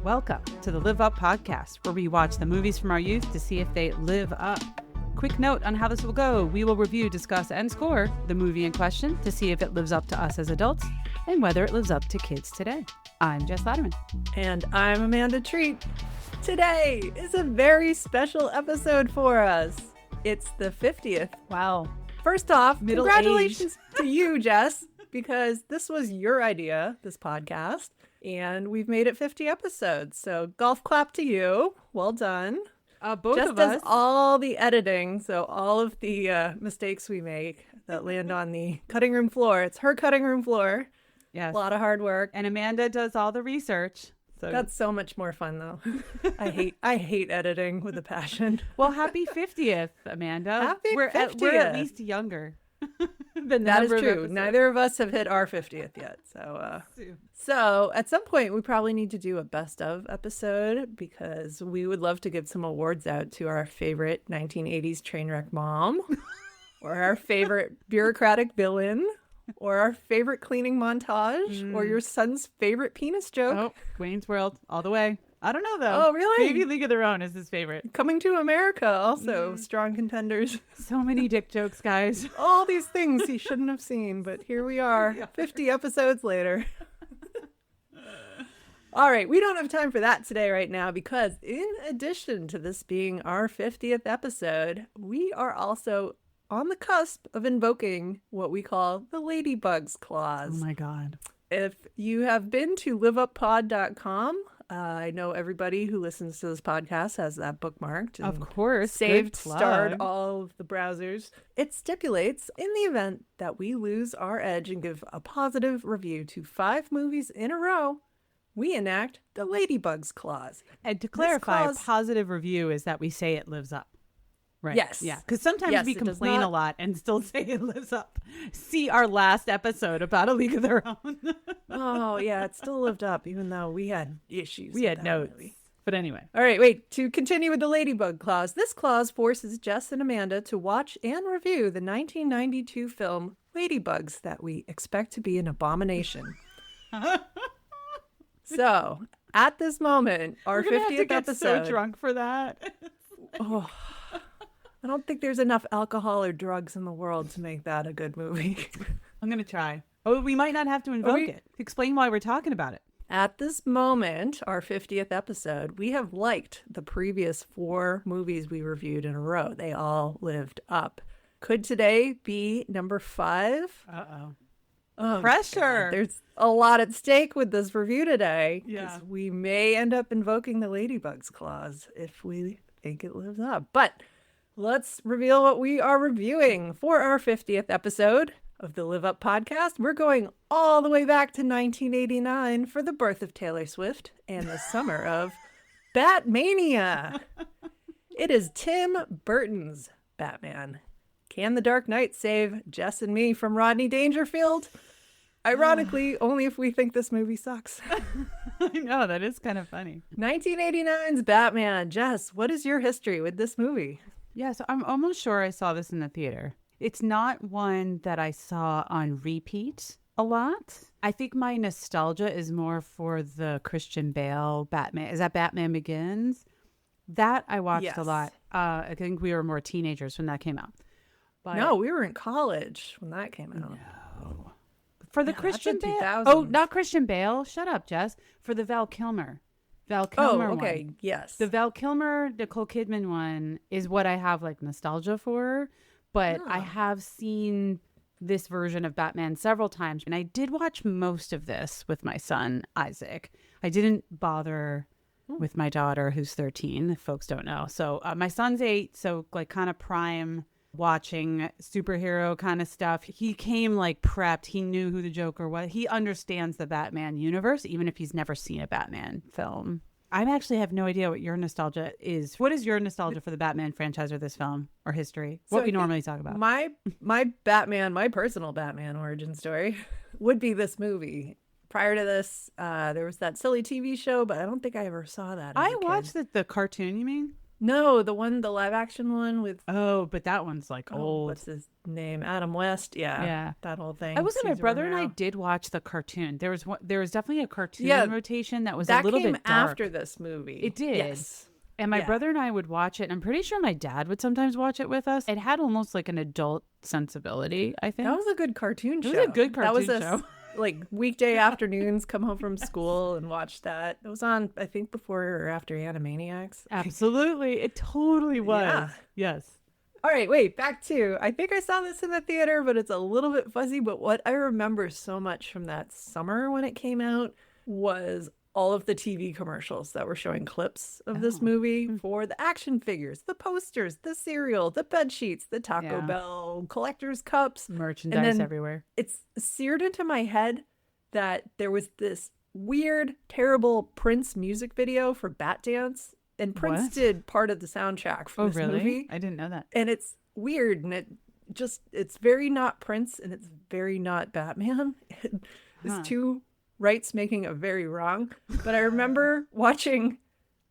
Welcome to the Live Up podcast, where we watch the movies from our youth to see if they live up. Quick note on how this will go. We will review, discuss, and score the movie in question to see if it lives up to us as adults and whether it lives up to kids today. I'm Jess Latterman. And I'm Amanda Treat. Today is a very special episode for us. It's the 50th. Wow. First off, Middle congratulations to you, Jess, because this was your idea, this podcast, and we've made it 50 episodes. So golf clap to you. Well done. Both Jess of does us. all the editing, so all of the mistakes we make that land on the cutting room floor. It's her cutting room floor. Yes. A lot of hard work. And Amanda does all the research. So That's so much more fun, though. I hate editing with a passion. well, happy 50th, Amanda. Happy we're 50th. We're at least younger. than That is number of true. episodes. Neither of us have hit our 50th yet. So at some point, we probably need to do a best of episode because we would love to give some awards out to our favorite 1980s train wreck mom or our favorite bureaucratic villain or our favorite cleaning montage or your son's favorite penis joke. Oh, Wayne's World, all the way. I don't know, though. Oh, really? Maybe League of Their Own is his favorite. Coming to America, also strong contenders. So many dick jokes, guys. All these things he shouldn't have seen, but here we are, 50 episodes later. All right, we don't have time for that today right now because in addition to this being our 50th episode, we are also on the cusp of invoking what we call the Ladybug's Clause. Oh, my God. If you have been to liveuppod.com, I know everybody who listens to this podcast has that bookmarked. And Of course. saved, Good plug. starred all of the browsers. It stipulates in the event that we lose our edge and give a positive review to 5 movies in a row, we enact the Ladybug's Clause. And to clarify, clause- a positive review is that we say it lives up. Right. Yes. Yeah. Because sometimes Yes, we it does complain not- a lot and still say it lives up. See our last episode about A League of Their Own. Oh, yeah, it still lived up, even though we had issues. We with had that notes. movie. But anyway. All right, wait. To continue with the Ladybug Clause, this clause forces Jess and Amanda to watch and review the 1992 film Ladybugs that we expect to be an abomination. So, at this moment, our We're gonna 50th have to get episode. so drunk for that. Oh, I don't think there's enough alcohol or drugs in the world to make that a good movie. I'm going to try. Oh, we might not have to invoke it. Explain why we're talking about it. At this moment, our 50th episode, we have liked the previous 4 movies we reviewed in a row. They all lived up. Could today be number 5? Uh-oh. Oh, Pressure. God. There's a lot at stake with this review today. 'Cause Yeah. we may end up invoking the Ladybug's Clause if we think it lives up. But let's reveal what we are reviewing for our 50th episode of the Live Up podcast. We're going all the way back to 1989 for the birth of Taylor Swift and the summer of Batmania. It is Tim Burton's Batman. Can the Dark Knight save Jess and me from Rodney Dangerfield? Ironically, only if we think this movie sucks. I know, that is kind of funny. 1989's Batman. Jess, what is your history with this movie? Yeah, so I'm almost sure I saw this in the theater. It's not one that I saw on repeat a lot. I think my nostalgia is more for the Christian Bale Batman. Is that Batman Begins? That I watched Yes. a lot. I think we were more teenagers when that came out. But No, we were in college when that came out. for the Yeah, that's Christian in Bale. 2000s. Oh, not Christian Bale. Shut up, Jess. For the Val Kilmer. Val Kilmer okay. one. Yes. The Val Kilmer, Nicole Kidman one is what I have like nostalgia for, but I have seen this version of Batman several times, and I did watch most of this with my son, Isaac. I didn't bother with my daughter, who's 13, if folks don't know. So my son's 8, so like kind of prime watching superhero kind of stuff. He came like prepped. He knew who the Joker was. He understands the Batman universe, even if he's never seen a Batman film. I actually have no idea what your nostalgia is. What is your nostalgia for the Batman franchise or this film or history? So What we I think normally talk about. My personal Batman origin story would be this movie. Prior to this, there was that silly TV show, but I don't think I ever saw that. As I a kid. watched the cartoon, you mean? No, the live action one with Oh, but that one's like old. what's his name? Adam West. Yeah. Yeah. That whole thing. I was My Cesar brother and I Romero. did watch the cartoon. There was definitely a cartoon Yeah, rotation that was a that little came bit dark. after this movie. It did. Yes. And my Yeah. brother and I would watch it. And I'm pretty sure my dad would sometimes watch it with us. It had almost like an adult sensibility, I think. That was a good cartoon show. It was a good cartoon show. Like weekday afternoons, come home from school and watch that. It was on, I think, before or after Animaniacs. Absolutely. It totally was. Yeah. Yes. All right, wait, back to, I think I saw this in the theater, but it's a little bit fuzzy. But what I remember so much from that summer when it came out was all of the TV commercials that were showing clips of this movie for the action figures, the posters, the cereal, the bed sheets, the Taco Bell collector's cups. Merchandise everywhere. It's seared into my head that there was this weird, terrible Prince music video for Bat Dance. And Prince did part of the soundtrack for this movie. I didn't know that. And it's weird. And it's very not Prince and it's very not Batman. It's two rights making a very wrong. But I remember watching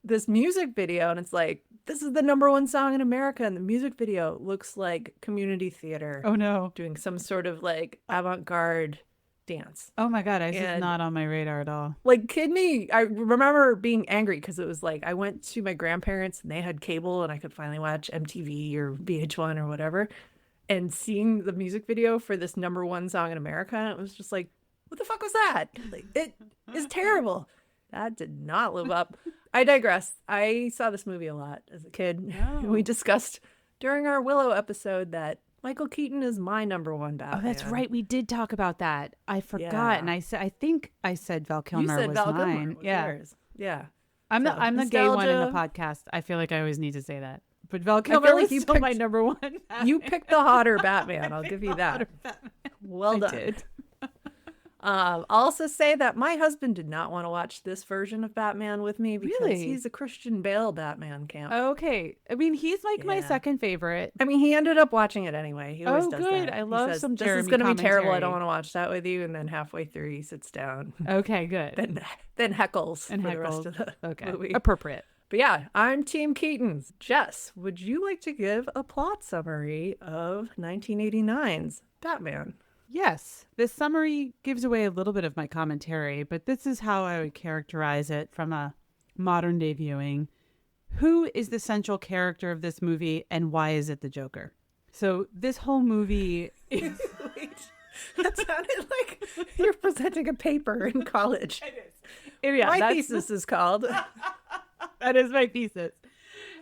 this music video and it's like, this is the #1 song in America. And the music video looks like community theater. Oh, no. Doing some sort of like avant-garde dance. Oh, my God. This is not on my radar at all. Like, kid me, I remember being angry because it was like I went to my grandparents and they had cable and I could finally watch MTV or VH1 or whatever. And seeing the music video for this #1 song in America, it was just like, what the fuck was that? Like, it is terrible. That did not live up. I digress. I saw this movie a lot as a kid. Oh. We discussed during our Willow episode that Michael Keaton is my #1 Batman. Oh, that's right. We did talk about that. I forgot. And I think I said Val Kilmer was Val mine. Kilmer was yours. Yeah. I'm the gay one in the podcast. I feel like I always need to say that. But Val Kilmer was still my #1. Batman. You picked the hotter Batman. I'll give you that. Well done. I did. I'll also say that my husband did not want to watch this version of Batman with me because he's a Christian Bale Batman camp. Okay. I mean, he's like my second favorite. I mean, he ended up wating it anyway. He always does good. that. I love some This Jeremy is going to be terrible. I commentary. don't want to watch that with you. And then halfway through, he sits down. Okay, good. Then heckles And for heckles. the rest of the movie. Appropriate. But yeah, I'm Team Keaton. Jess, would you like to give a plot summary of 1989's Batman? Yes, this summary gives away a little bit of my commentary, but this is how I would characterize it from a modern day viewing. Who is the central character of this movie and why is it the Joker? So this whole movie is... Wait, that sounded like you're presenting a paper in college. It is. Yeah, my thesis is called. That is my thesis.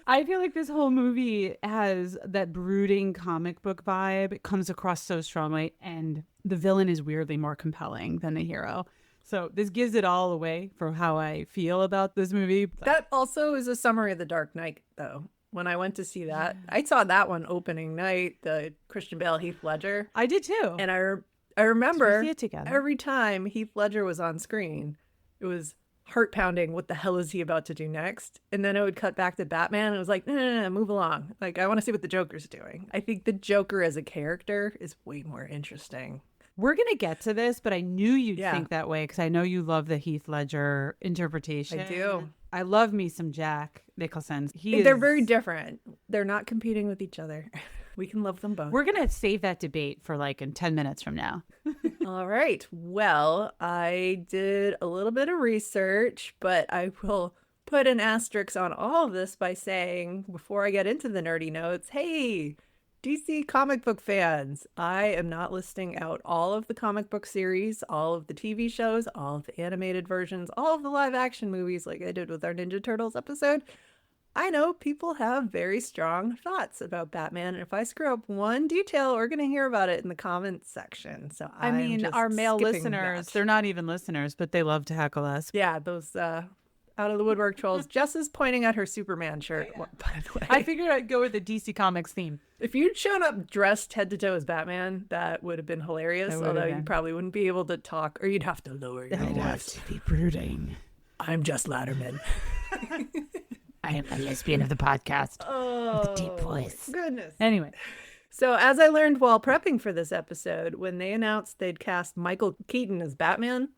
I feel like this whole movie has that brooding comic book vibe. It comes across so strongly, and the villain is weirdly more compelling than the hero. So this gives it all away for how I feel about this movie. That also is a summary of The Dark Knight, though. When I went to see that, I saw that one opening night, the Christian Bale, Heath Ledger. I did too. And I remember see it together? every time Heath Ledger was on screen, it was heart pounding. What the hell is he about to do next? And then it would cut back to Batman. And it was like, no, move along. Like, I want to see what the Joker's doing. I think the Joker as a character is way more interesting. We're going to get to this, but I knew you'd think that way because I know you love the Heath Ledger interpretation. I do. I love me some Jack Nicholson. They're very different. They're not competing with each other. We can love them both. We're going to save that debate for like in 10 minutes from now. All right. Well, I did a little bit of research, but I will put an asterisk on all of this by saying, before I get into the nerdy notes, hey, DC comic book fans, I am not listing out all of the comic book series, all of the TV shows, all of the animated versions, all of the live action movies like I did with our Ninja Turtles episode. I know people have very strong thoughts about Batman, and if I screw up one detail, we're going to hear about it in the comments section. So I mean, our male listeners, they're not even listeners, but they love to heckle us. Yeah, those out of the woodwork trolls. Jess is pointing at her Superman shirt, by the way. I figured I'd go with the DC Comics theme. If you'd shown up dressed head to toe as Batman, that would have been hilarious, although you probably wouldn't be able to talk, or you'd have to lower your voice. I'd have to be brooding. I'm Jess Latterman. I am a lesbian of the podcast. Oh, with a deep voice. Goodness. Anyway. So as I learned while prepping for this episode, when they announced they'd cast Michael Keaton as Batman,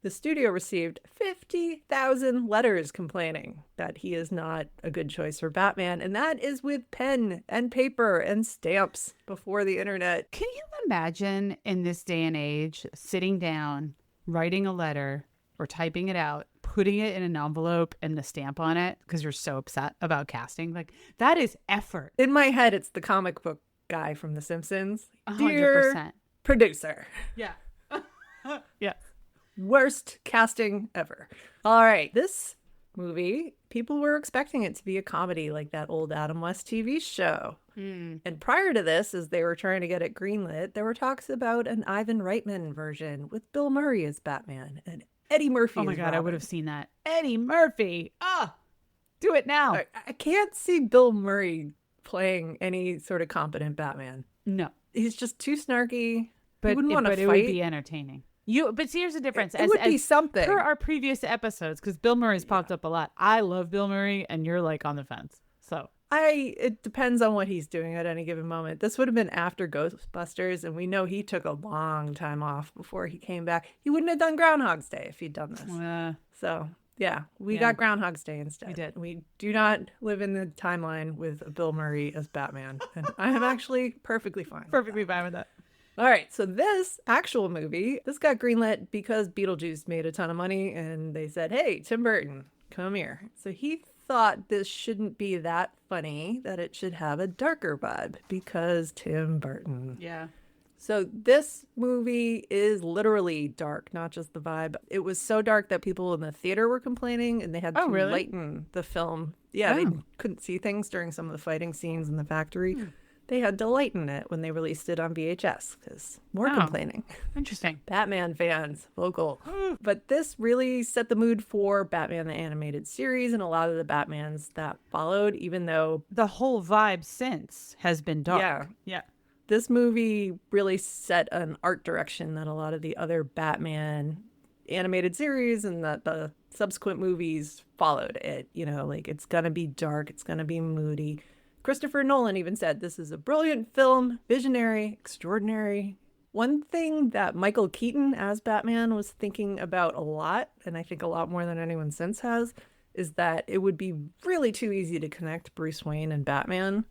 The studio received 50,000 letters complaining that he is not a good choice for Batman, and that is with pen and paper and stamps before the internet. Can you imagine in this day and age sitting down, writing a letter or typing it out, putting it in an envelope and the stamp on it because you're so upset about casting? Like, that is effort. In my head, it's the comic book guy from The Simpsons. 100%. Dear producer. Yeah. Yeah. Worst casting ever. All right. This movie, people were expecting it to be a comedy like that old Adam West TV show. And prior to this, as they were trying to get it greenlit, there were talks about an Ivan Reitman version with Bill Murray as Batman and Eddie Murphy. Oh my as God, Robin. I would have seen that. Eddie Murphy. Do it now. I can't see Bill Murray playing any sort of competent Batman. No. He's just too snarky. But, He wouldn't want to fight. it would be entertaining. But here's the difference. It would be something. Per our previous episodes, because Bill Murray's popped up a lot. I love Bill Murray, and you're like on the fence. So it depends on what he's doing at any given moment. This would have been after Ghostbusters, and we know he took a long time off before he came back. He wouldn't have done Groundhog's Day if he'd done this. So yeah, we got Groundhog's Day instead. We did. We do not live in the timeline with Bill Murray as Batman, and I am actually perfectly fine. Perfectly fine with that. All right, so this actual movie, this got greenlit because Beetlejuice made a ton of money, and they said, hey, Tim Burton, come here. So he thought this shouldn't be that funny, that it should have a darker vibe because Tim Burton. Yeah. So this movie is literally dark, not just the vibe. It was so dark that people in the theater were complaining, and they had to lighten the film. Yeah, they couldn't see things during some of the fighting scenes in the factory. They had to lighten it when they released it on VHS because more complaining. Interesting. Batman fans, vocal. But this really set the mood for Batman the Animated Series and a lot of the Batmans that followed, even though the whole vibe since has been dark. Yeah. This movie really set an art direction that a lot of the other Batman animated series and the subsequent movies followed it. You know, like it's going to be dark. It's going to be moody. Christopher Nolan even said, this is a brilliant film, visionary, extraordinary. One thing that Michael Keaton as Batman was thinking about a lot, and I think a lot more than anyone since has, is that it would be really too easy to connect Bruce Wayne and Batman.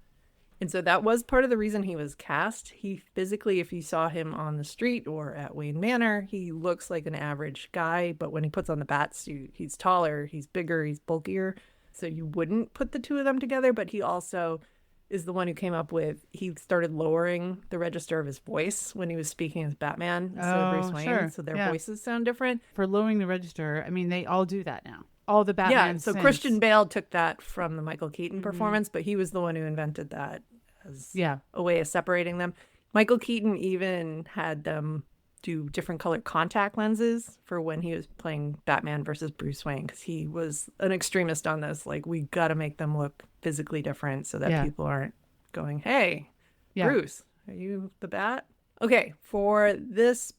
And so that was part of the reason he was cast. He physically, if you saw him on the street or at Wayne Manor, he looks like an average guy. But when he puts on the bat suit, he's taller, he's bigger, he's bulkier. So you wouldn't put the two of them together, but he also is the one who came up with, he started lowering the register of his voice when he was speaking as Batman instead of Bruce Wayne. Sure. So their voices sound different. For lowering the register, I mean, they all do that now. All the Batman. Yeah, so Christian Bale took that from the Michael Keaton performance, but he was the one who invented that as a way of separating them. Michael Keaton even had them do different colored contact lenses for when he was playing Batman versus Bruce Wayne, because he was an extremist on this. Like, we got to make them look physically different so that people aren't going, hey, Bruce, are you the Bat? Okay, for this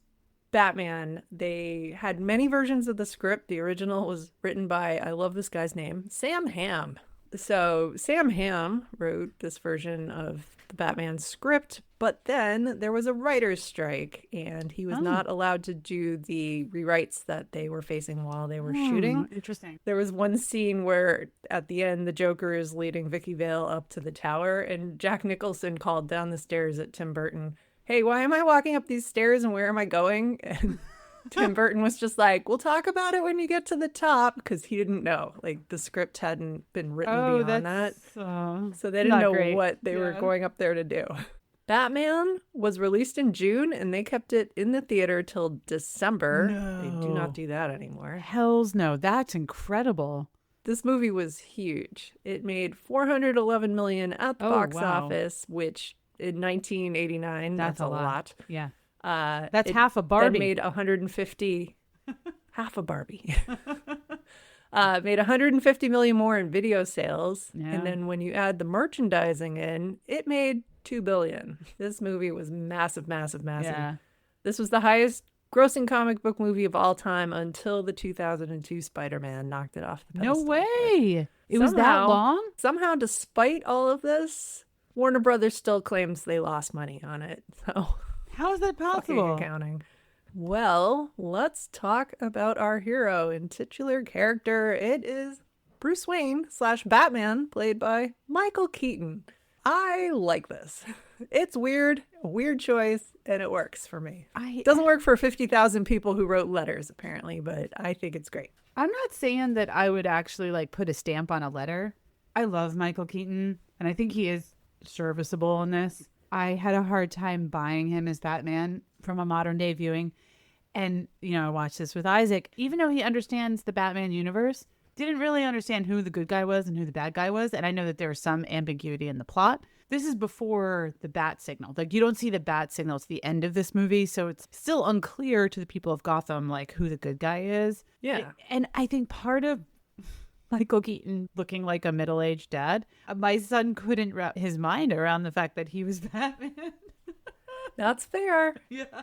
Batman, they had many versions of the script. The original was written by, I love this guy's name, Sam Hamm. So Sam Hamm wrote this version of the Batman script, but then there was a writer's strike, and he was not allowed to do the rewrites that they were facing while they were shooting. Interesting. There was one scene where at the end, the Joker is leading Vicky Vale up to the tower, and Jack Nicholson called down the stairs at Tim Burton, hey, why am I walking up these stairs and where am I going? And Tim Burton was just like, we'll talk about it when you get to the top, because he didn't know. Like, the script hadn't been written beyond that. So they didn't know what they were going up there to do. Batman was released in June, and they kept it in the theater till December. No. They do not do that anymore. Hells no. That's incredible. This movie was huge. It made $411 million at the box office, which in 1989, that's a lot. Yeah. That's half a Barbie. That made 150, half a Barbie. Made 150 million more in video sales. Yeah. And then when you add the merchandising in, it made $2 billion. This movie was massive, massive, massive. Yeah. This was the highest grossing comic book movie of all time until the 2002 Spider-Man knocked it off the pedestal. No way. It was that long? Somehow, despite all of this, Warner Brothers still claims they lost money on it. So how is that possible? Accounting. Well, let's talk about our hero and titular character. It is Bruce Wayne / Batman, played by Michael Keaton. I like this. It's weird, a weird choice, and it works for me. It doesn't work for 50,000 people who wrote letters, apparently, but I think it's great. I'm not saying that I would actually like put a stamp on a letter. I love Michael Keaton, and I think he is serviceable in this. I had a hard time buying him as Batman from a modern day viewing. And, I watched this with Isaac. Even though he understands the Batman universe, didn't really understand who the good guy was and who the bad guy was. And I know that there was some ambiguity in the plot. This is before the bat signal. Like, you don't see the bat signal to the end of this movie. So it's still unclear to the people of Gotham, like, who the good guy is. Yeah. And I think part of Michael Keaton looking like a middle-aged dad, my son couldn't wrap his mind around the fact that he was Batman. That's fair. Yeah.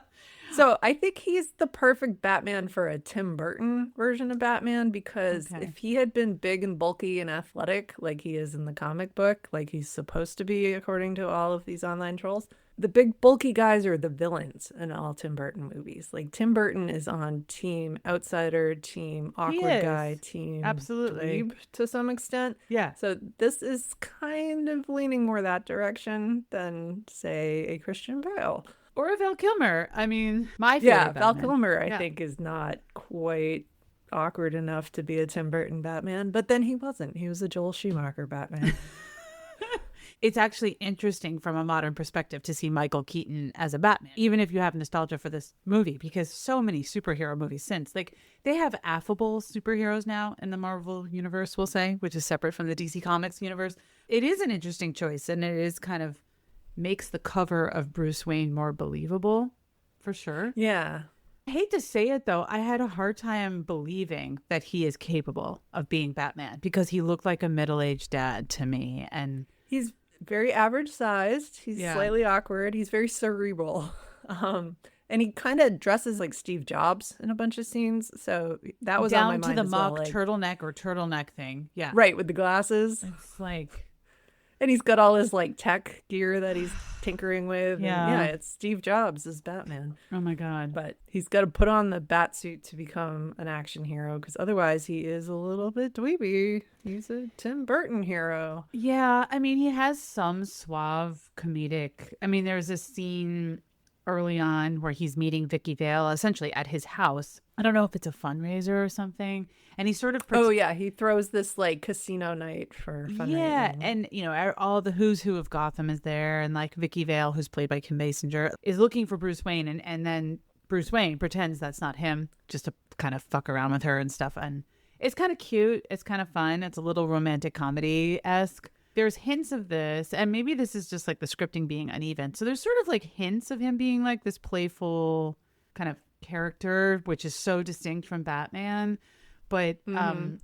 So I think he's the perfect Batman for a Tim Burton version of Batman, because if he had been big and bulky and athletic like he is in the comic book, like he's supposed to be according to all of these online trolls, the big bulky guys are the villains in all Tim Burton movies. Like, Tim Burton is on team outsider, team awkward guy, team absolutely dweeb to some extent. Yeah. So this is kind of leaning more that direction than, say, a Christian Bale. Or a Val Kilmer. I mean, my favorite Val Batman. Kilmer, I think, is not quite awkward enough to be a Tim Burton Batman, but then he wasn't. He was a Joel Schumacher Batman. It's actually interesting from a modern perspective to see Michael Keaton as a Batman, even if you have nostalgia for this movie, because so many superhero movies since, like, they have affable superheroes now in the Marvel universe, we'll say, which is separate from the DC Comics universe. It is an interesting choice, and it is kind of makes the cover of Bruce Wayne more believable, for sure. Yeah. I hate to say it, though, I had a hard time believing that he is capable of being Batman, because he looked like a middle-aged dad to me. And he's very average sized. He's slightly awkward. He's very cerebral. And he kind of dresses like Steve Jobs in a bunch of scenes. So that was on my mind down to the as mock well, like, turtleneck thing. Yeah. Right, with the glasses. It's like... And he's got all his like tech gear that he's tinkering with. Yeah. And it's Steve Jobs as Batman. Oh my God. But he's got to put on the bat suit to become an action hero, because otherwise he is a little bit dweeby. He's a Tim Burton hero. Yeah. I mean, he has some suave comedic. I mean, there's a scene early on where he's meeting Vicky Vale essentially at his house. I don't know if it's a fundraiser or something. And he sort of... he throws this like casino night for fundraising. Yeah, and all the who's who of Gotham is there, and like Vicky Vale, who's played by Kim Basinger, is looking for Bruce Wayne, and then Bruce Wayne pretends that's not him, just to kind of fuck around with her and stuff. And it's kind of cute. It's kind of fun. It's a little romantic comedy-esque. There's hints of this, and maybe this is just like the scripting being uneven. So there's sort of like hints of him being like this playful kind of character, which is so distinct from Batman. But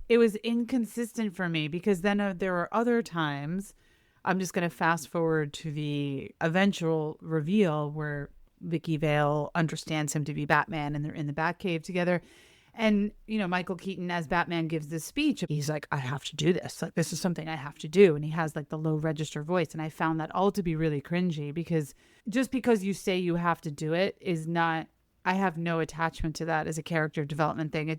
it was inconsistent for me, because then there are other times, I'm just going to fast forward to the eventual reveal where Vicky Vale understands him to be Batman, and they're in the Batcave together. And, Michael Keaton as Batman gives this speech. He's like, I have to do this. Like, this is something I have to do. And he has like the low register voice. And I found that all to be really cringy, because just because you say you have to do it is not, I have no attachment to that as a character development thing.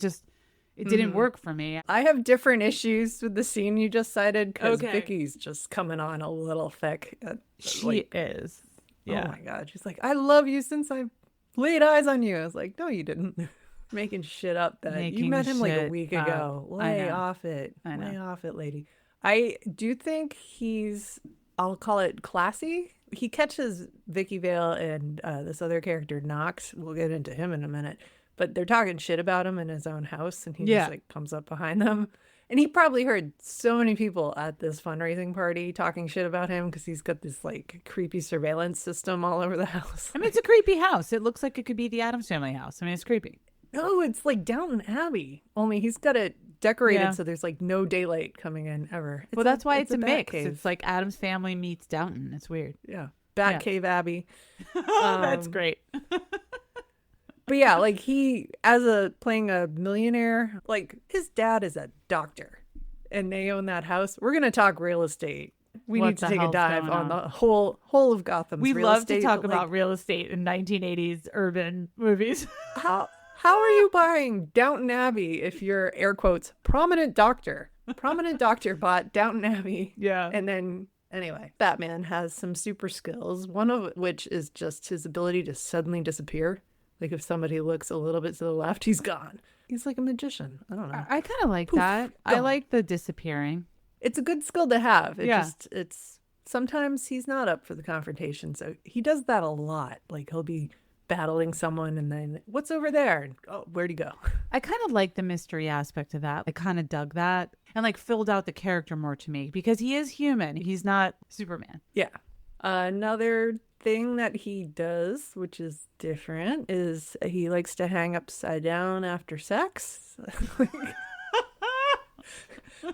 It didn't work for me. I have different issues with the scene you just cited, because Vicky's just coming on a little thick. She is. Yeah. Oh my God. She's like, I love you since I laid eyes on you. I was like, no, you didn't. Making shit up that you met him like a week ago. Lay off it. Lay off it, lady. I do think he's, I'll call it classy. He catches Vicky Vale and this other character, Knox. We'll get into him in a minute. But they're talking shit about him in his own house, and he just like comes up behind them. And he probably heard so many people at this fundraising party talking shit about him, because he's got this like creepy surveillance system all over the house. I mean, it's a creepy house. It looks like it could be the Addams Family house. I mean, it's creepy. No, it's like Downton Abbey. Only he's got it decorated so there's like no daylight coming in ever. Well, that's why it's a mix. Cave. It's like Addams Family meets Downton. It's weird. Yeah. Batcave Abbey. That's great. But yeah, like playing a millionaire, like his dad is a doctor and they own that house. We're going to talk real estate We what need to the take a hell's dive going on the whole of Gotham's We real love estate. to talk but, about real estate in 1980s urban movies. how are you buying Downton Abbey if you're, air quotes, prominent doctor? Prominent doctor bought Downton Abbey. Yeah. And then, anyway, Batman has some super skills, one of which is just his ability to suddenly disappear. Like if somebody looks a little bit to the left, he's gone. He's like a magician. I don't know. I kind of like Poof, that. I gone. like the disappearing. It's a good skill to have. Yeah. It's sometimes he's not up for the confrontation. So he does that a lot. Like he'll be battling someone and then what's over there? And, oh, where'd he go? I kind of like the mystery aspect of that. I kind of dug that and like filled out the character more to me because he is human. He's not Superman. Yeah. Another thing that he does, which is different, is he likes to hang upside down after sex.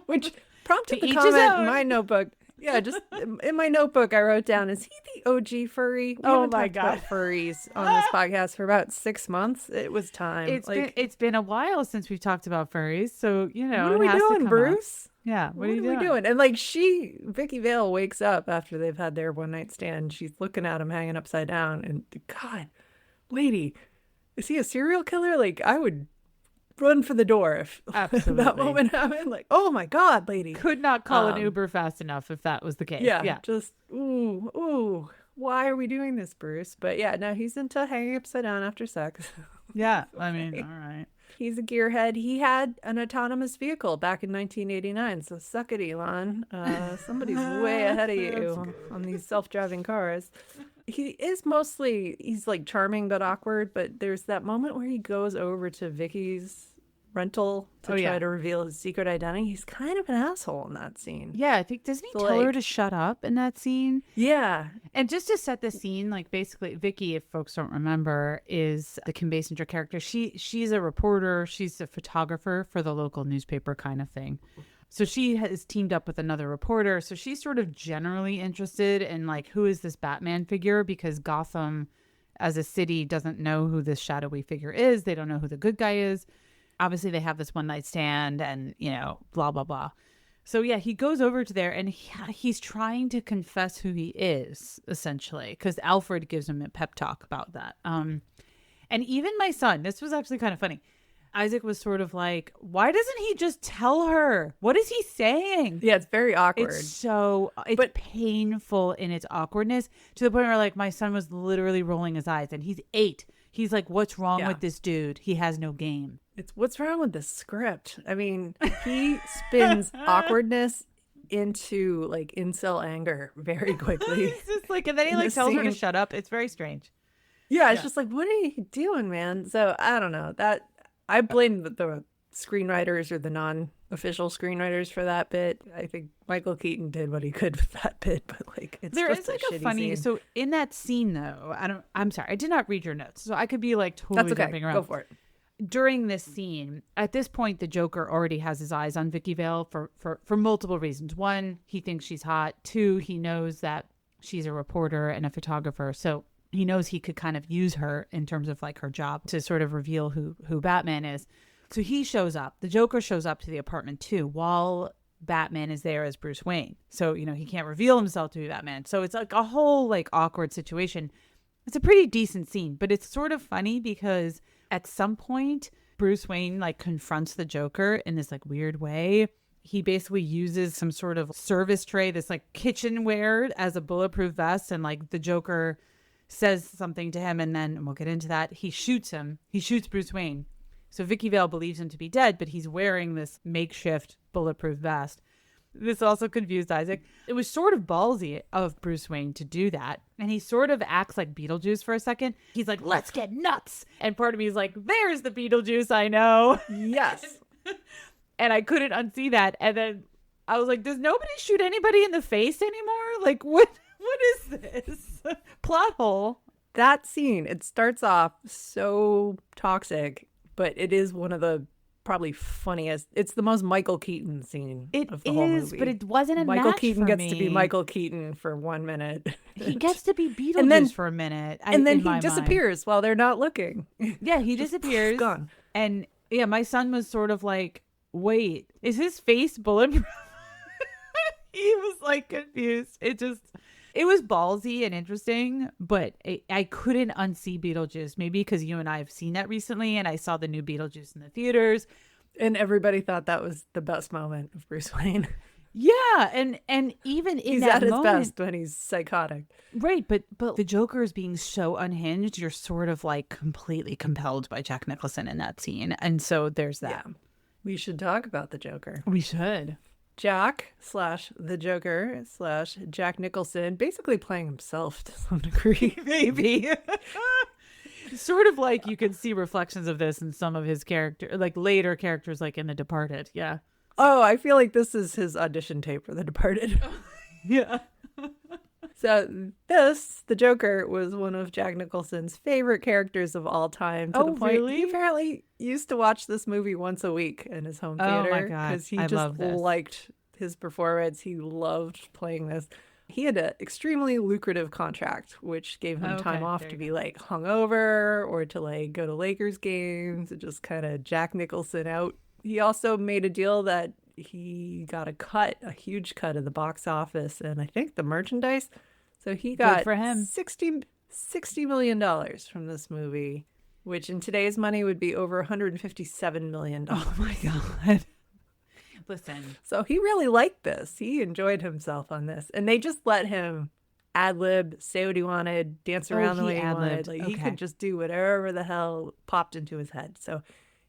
Which prompted To the each his comment own. in my notebook. Yeah, just in my notebook, I wrote down, is he the OG furry? We haven't talked about furries on this podcast for about 6 months. It was time. It's been a while since we've talked about furries, so you know. What are it we has to doing, come up. Bruce? Yeah, what are you we doing? And like Vicky Vale wakes up after they've had their one night stand. She's looking at him hanging upside down, and God, lady, is he a serial killer? Like I would run for the door if Absolutely. that moment happened. Like, oh my God, lady. Could not call an Uber fast enough if that was the case. Yeah. Just ooh. Why are we doing this, Bruce? But yeah, no, he's into hanging upside down after sex. Yeah. I mean, all right. He's a gearhead. He had an autonomous vehicle back in 1989. So suck it, Elon. Somebody's way ahead of you on these self-driving cars. He's like charming but awkward. But there's that moment where he goes over to Vicky's rental to try to reveal his secret identity. He's kind of an asshole in that scene. Yeah, I think doesn't he tell her to shut up in that scene? Yeah. And just to set the scene, like basically Vicky, if folks don't remember, is the Kim Basinger character. She's a reporter, she's a photographer for the local newspaper kind of thing. So she has teamed up with another reporter. So she's sort of generally interested in like who is this Batman figure, because Gotham as a city doesn't know who this shadowy figure is. They don't know who the good guy is. Obviously, they have this one night stand and, you know, blah, blah, blah. So, yeah, he goes over to there and he's trying to confess who he is, essentially, because Alfred gives him a pep talk about that. And even my son, this was actually kind of funny. Isaac was sort of like, why doesn't he just tell her? What is he saying? Yeah, it's very awkward. It's painful in its awkwardness to the point where, like, my son was literally rolling his eyes and he's 8. He's like, what's wrong with this dude? He has no game. It's what's wrong with the script? I mean, he spins awkwardness into like incel anger very quickly. He's just like, and then he like tells her to shut up. It's very strange. Yeah, it's just like, what are you doing, man? So I don't know. That I blame the screenwriters or the non-official screenwriters for that bit. I think Michael Keaton did what he could with that bit, but like it's there just is like a a shitty funny scene. so in that scene though, I'm sorry, I did not read your notes, so I could be like totally That's okay. jumping around. Go for it. During this scene, at this point, the Joker already has his eyes on Vicky Vale for multiple reasons. One, he thinks she's hot. 2, he knows that she's a reporter and a photographer. So he knows he could kind of use her in terms of like her job to sort of reveal who Batman is. So he shows up. The Joker shows up to the apartment too, while Batman is there as Bruce Wayne. So, you know, he can't reveal himself to be Batman. So it's like a whole like awkward situation. It's a pretty decent scene, but it's sort of funny because at some point, Bruce Wayne like confronts the Joker in this like weird way. He basically uses some sort of service tray, this like kitchenware, as a bulletproof vest. And like the Joker says something to him, and then we'll get into that. He shoots him. He shoots Bruce Wayne. So Vicky Vale believes him to be dead, but he's wearing this makeshift bulletproof vest. This also confused Isaac. It was sort of ballsy of Bruce Wayne to do that. And he sort of acts like Beetlejuice for a second. He's like, let's get nuts. And part of me is like, there's the Beetlejuice I know. Yes. And I couldn't unsee that. And then I was like, does nobody shoot anybody in the face anymore? Like, what is this? Plot hole. That scene, it starts off so toxic, but it is one of the probably funniest. It's the most Michael Keaton scene of the whole movie. But it wasn't a Michael match Keaton for gets me. to be Michael Keaton for 1 minute. He gets to be Beetlejuice for a minute. And then in he my disappears while they're not looking. Yeah, he disappears. Gone. And yeah, my son was sort of like, wait, is his face bulletproof? He was like confused. It was ballsy and interesting, but I couldn't unsee Beetlejuice. Maybe because you and I have seen that recently, and I saw the new Beetlejuice in the theaters. And everybody thought that was the best moment of Bruce Wayne. Yeah, and even in He's that at his moment, best when he's psychotic. right? But the Joker is being so unhinged, you're sort of like completely compelled by Jack Nicholson in that scene, and so there's that. Yeah. We should talk about the Joker. We should. Jack / the Joker / Jack Nicholson, basically playing himself to some degree. Maybe. Sort of like you can see reflections of this in some of his character, like later characters, like in The Departed. Yeah. Oh, I feel like this is his audition tape for The Departed. Yeah. So the Joker, was one of Jack Nicholson's favorite characters of all time. To the point really? he apparently used to watch this movie once a week in his home theater. Oh my God. Because he I just love this. liked his performance. He loved playing this. He had an extremely lucrative contract, which gave him time off to be like hungover or to like go to Lakers games and just kind of Jack Nicholson out. He also made a deal that he got a huge cut of the box office and I think the merchandise. So he got for him. $60 million from this movie, which in today's money would be over $157 million. Oh my God. Listen. So he really liked this. He enjoyed himself on this. And they just let him ad-lib, say what he wanted, dance around the way he wanted. Like he could just do whatever the hell popped into his head. So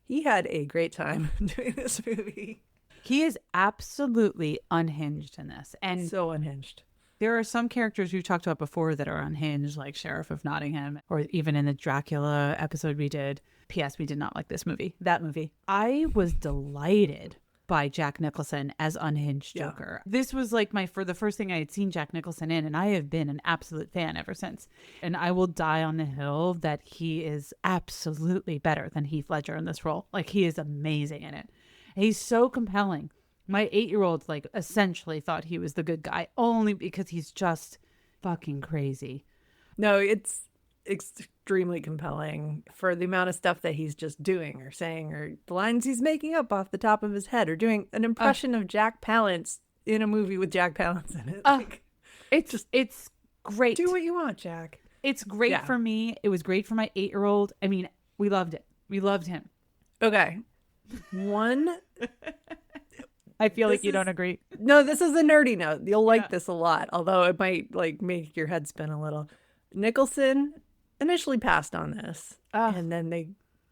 he had a great time doing this movie. He is absolutely unhinged in this. And so unhinged. there are some characters we've talked about before that are unhinged, like Sheriff of Nottingham, or even in the Dracula episode we did. P.S. We did not like this movie, that movie. I was delighted by Jack Nicholson as unhinged Joker. This was like the first thing I had seen Jack Nicholson in, and I have been an absolute fan ever since. And I will die on the hill that he is absolutely better than Heath Ledger in this role. Like, he is amazing in it. He's so compelling. My 8-year-old like essentially thought he was the good guy only because he's just fucking crazy. No, it's extremely compelling for the amount of stuff that he's just doing or saying or the lines he's making up off the top of his head or doing an impression of Jack Palance in a movie with Jack Palance in it. It's great. Do what you want, Jack. It's great for me. It was great for my 8-year-old. I mean, we loved it. We loved him. Okay. I feel like you don't agree. No, this is a nerdy note. You'll like this a lot, although it might like make your head spin a little. Nicholson initially passed on this, and then they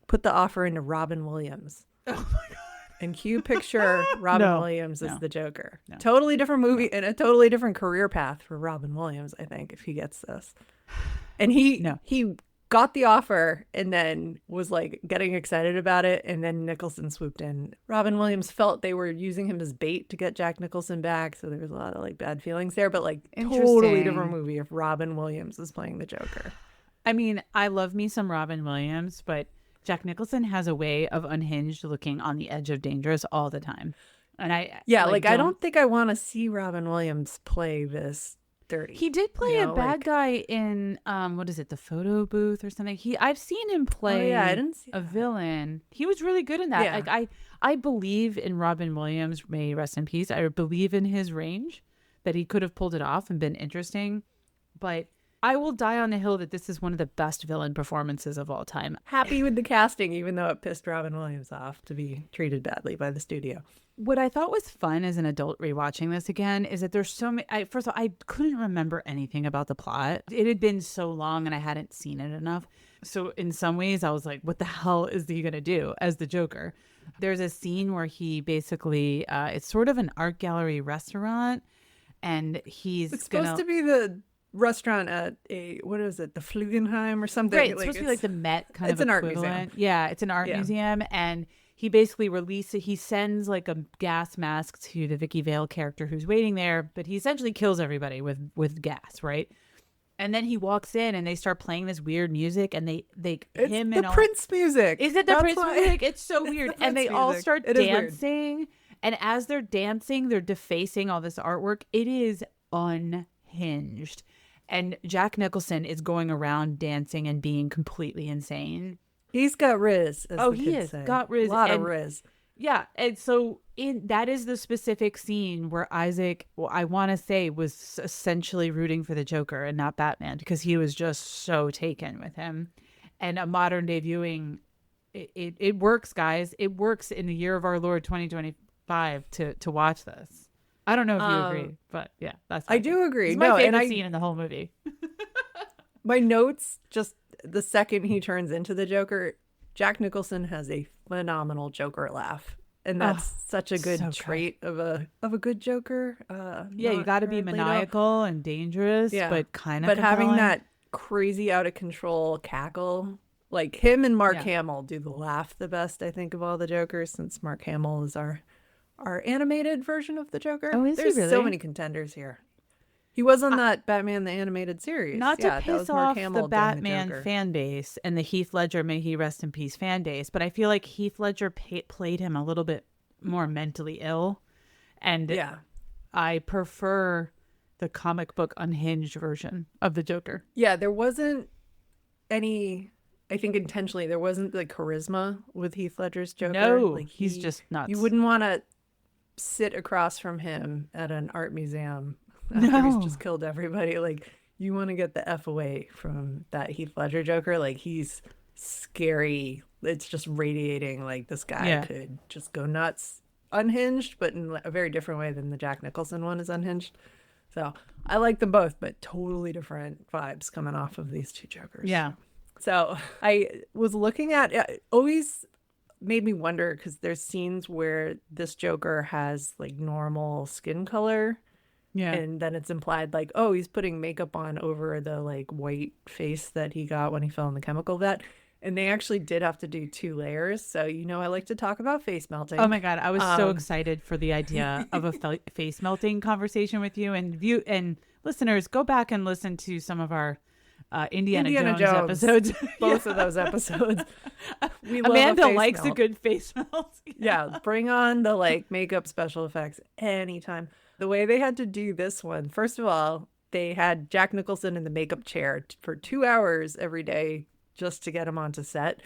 put the offer into Robin Williams. Oh my God. And cue picture Robin Williams as the Joker. No. Totally different movie and a totally different career path for Robin Williams, I think, if he gets this. And he got the offer and then was like getting excited about it, and then Nicholson swooped in. Robin Williams felt they were using him as bait to get Jack Nicholson back, so there was a lot of like bad feelings there, but like totally different movie if Robin Williams is playing the Joker. I mean, I love me some Robin Williams, but Jack Nicholson has a way of unhinged looking on the edge of dangerous all the time. And I don't think I want to see Robin Williams play this dirty. He did play a bad guy in what is it, The Photo Booth or something. I've seen him play I didn't see a villain. He was really good in that. Yeah. Like I believe in Robin Williams, may he rest in peace. I believe in his range, that he could have pulled it off and been interesting. But I will die on the hill that this is one of the best villain performances of all time. Happy with the casting, even though it pissed Robin Williams off to be treated badly by the studio. What I thought was fun as an adult rewatching this again is that there's so many. First of all, I couldn't remember anything about the plot. It had been so long and I hadn't seen it enough. So in some ways I was like, what the hell is he going to do as the Joker? There's a scene where he basically, it's sort of an art gallery restaurant, and it's supposed to be the restaurant at the Flugenheim or something. Right, it's supposed to be like the Met kind of an art equivalent. museum. Yeah, it's an art museum, and he basically he sends like a gas mask to the Vicky Vale character who's waiting there, but he essentially kills everybody with gas, right? And then he walks in and they start playing this weird music, and it's the Prince music. Is it the Prince music? It's so weird. And they all start dancing, and as they're dancing, they're defacing all this artwork. It is unhinged. And Jack Nicholson is going around dancing and being completely insane. He's got riz. He has got riz. A lot of riz. Yeah, and so that is the specific scene where Isaac, well, I want to say, was essentially rooting for the Joker and not Batman because he was just so taken with him. And a modern day viewing, it works, guys. It works in the year of our Lord 2025 to watch this. I don't know if you agree, but yeah, that's I do agree. It's my favorite scene in the whole movie. My notes, just the second he turns into the Joker, Jack Nicholson has a phenomenal Joker laugh. And that's such a good trait of a good Joker. Yeah, you got to be maniacal and dangerous, but kind of compelling. Having that crazy out of control cackle, like him and Mark Hamill do the laugh the best, I think, of all the Jokers, since Mark Hamill is our animated version of the Joker. Oh, is There's he really? so many contenders here. He was on that Batman the Animated Series. Not to piss off the Batman fan base and the Heath Ledger, may he rest in peace, fan base, but I feel like Heath Ledger played him a little bit more mentally ill. And I prefer the comic book unhinged version of the Joker. Yeah, there wasn't any, I think intentionally, there wasn't the charisma with Heath Ledger's Joker. No, like he's just nuts. You wouldn't want to sit across from him at an art museum after he's just killed everybody. Like, you want to get the F away from that Heath Ledger Joker. Like, he's scary. It's just radiating. Like, this guy could just go nuts. Unhinged, but in a very different way than the Jack Nicholson one is unhinged. So I like them both, but totally different vibes coming off of these two Jokers. Yeah. So I was looking at it, always made me wonder, because there's scenes where this Joker has like normal skin color. Yeah. And then it's implied like, oh, he's putting makeup on over the like white face that he got when he fell in the chemical vet. And they actually did have to do 2 layers. So, I like to talk about face melting. Oh my God. I was so excited for the idea of a face melting conversation with you. And listeners, go back and listen to some of our Indiana Jones episodes. Both of those episodes. Amanda likes a good face melt. Yeah. Bring on the like makeup special effects anytime. The way they had to do this one, first of all, they had Jack Nicholson in the makeup chair for 2 hours every day just to get him onto set.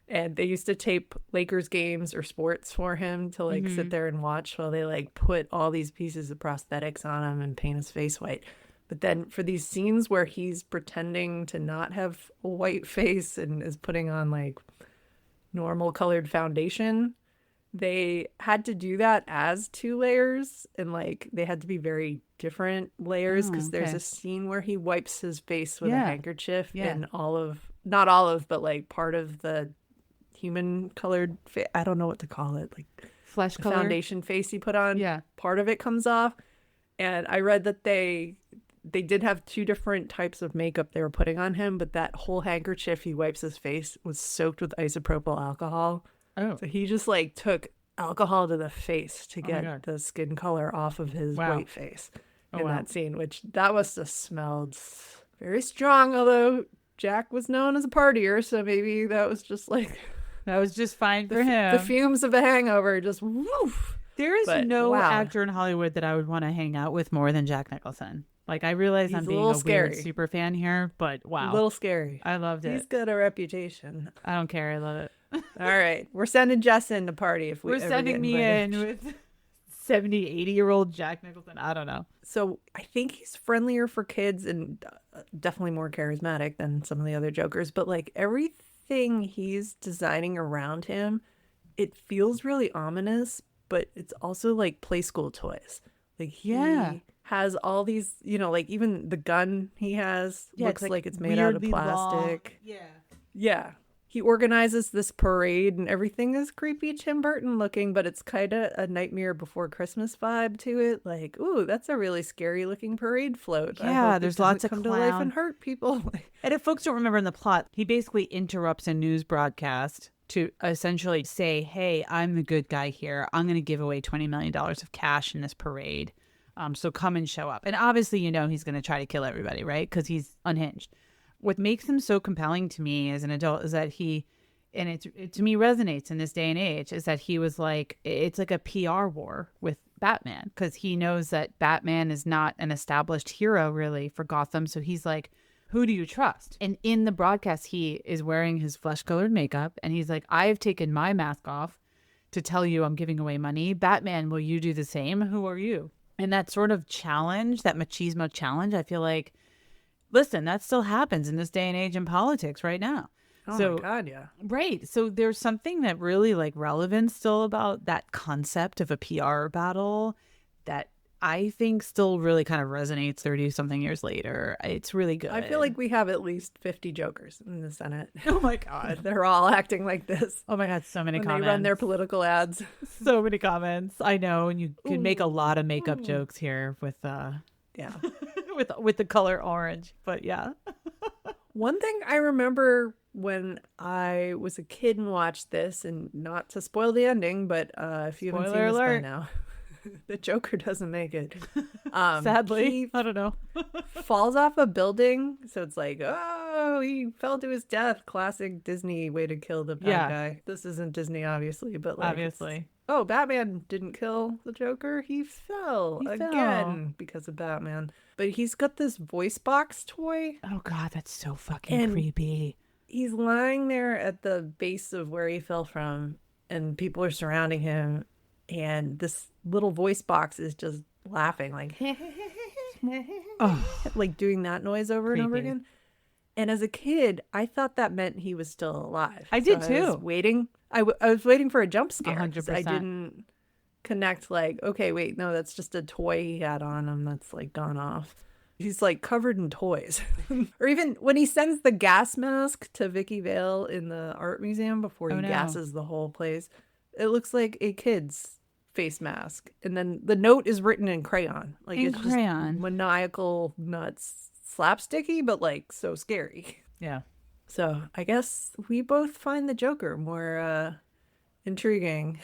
And they used to tape Lakers games or sports for him to like sit there and watch while they like put all these pieces of prosthetics on him and paint his face white. But then for these scenes where he's pretending to not have a white face and is putting on like normal colored foundation, they had to do that as 2 layers, and like they had to be very different layers, because there's a scene where he wipes his face with a handkerchief and not olive, but like part of the human colored I don't know what to call it, like flesh color foundation face he put on. Yeah, part of it comes off. And I read that they did have 2 different types of makeup they were putting on him, but that whole handkerchief he wipes his face was soaked with isopropyl alcohol. Oh. So he just like took alcohol to the face to get the skin color off of his white face in that scene, which that must have smelled very strong, although Jack was known as a partier, so maybe that was just like... That was just fine for him. The fumes of a hangover just woof. There is no actor in Hollywood that I would want to hang out with more than Jack Nicholson. Like, I realize I'm being a weird super fan here, but wow. A little scary. I loved it. He's got a reputation. I don't care. I love it. All right. We're sending Jess in to party if we're sending me in with 70, 80-year-old Jack Nicholson. I don't know. So I think he's friendlier for kids and definitely more charismatic than some of the other Jokers. But like everything he's designing around him, it feels really ominous, but it's also like play school toys. Like he has all these, like even the gun he has looks like it's made out of plastic. Long. Yeah. He organizes this parade and everything is creepy Tim Burton looking, but it's kind of a Nightmare Before Christmas vibe to it. Like, ooh, that's a really scary looking parade float. Yeah, there's lots of come to life and hurt people. And if folks don't remember in the plot, he basically interrupts a news broadcast to essentially say, hey, I'm the good guy here. I'm going to give away $20 million of cash in this parade. So come and show up. And obviously, he's going to try to kill everybody, right? Because he's unhinged. What makes him so compelling to me as an adult is that he, and it to me resonates in this day and age, is that he was like, it's like a PR war with Batman, because he knows that Batman is not an established hero really for Gotham. So he's like, who do you trust? And in the broadcast, he is wearing his flesh colored makeup and he's like, I have taken my mask off to tell you I'm giving away money. Batman, will you do the same? Who are you? And that sort of challenge, that machismo challenge, I feel like, listen, that still happens in this day and age in politics right now. Oh So, my God, yeah. right. So there's something that really like relevant still about that concept of a PR battle that I think still really kind of resonates 30 something years later. It's really good. I feel like we have at least 50 Jokers in the Senate. Oh my God. They're all acting like this. Oh my God, so many when comments. they run their political ads. So many comments. I know, and you can make a lot of makeup jokes here with Yeah. with the color orange. But yeah. One thing I remember when I was a kid and watched this, and not to spoil the ending, but if you haven't seen Spoiler this by alert. now, the Joker doesn't make it. Sadly, he I don't know. falls off a building, so it's like, oh, he fell to his death. Classic Disney way to kill the bad guy. This isn't Disney, obviously, but like, Obviously. oh, Batman didn't kill the Joker. He fell again because of Batman. But he's got this voice box toy. Oh God, that's so fucking creepy. He's lying there at the base of where he fell from, and people are surrounding him, and this little voice box is just laughing, like, like doing that noise over and over again. And as a kid, I thought that meant he was still alive. I did too. I was waiting. I was waiting for a jump scare. 100%. I didn't connect like, okay, wait, no, that's just a toy he had on him that's like gone off. He's like covered in toys. Or even when he sends the gas mask to Vicky Vale in the art museum before he gasses the whole place, it looks like a kid's face mask. And then the note is written in crayon. Like it's just maniacal, nuts, slapsticky, but like so scary. Yeah. So I guess we both find the Joker more intriguing.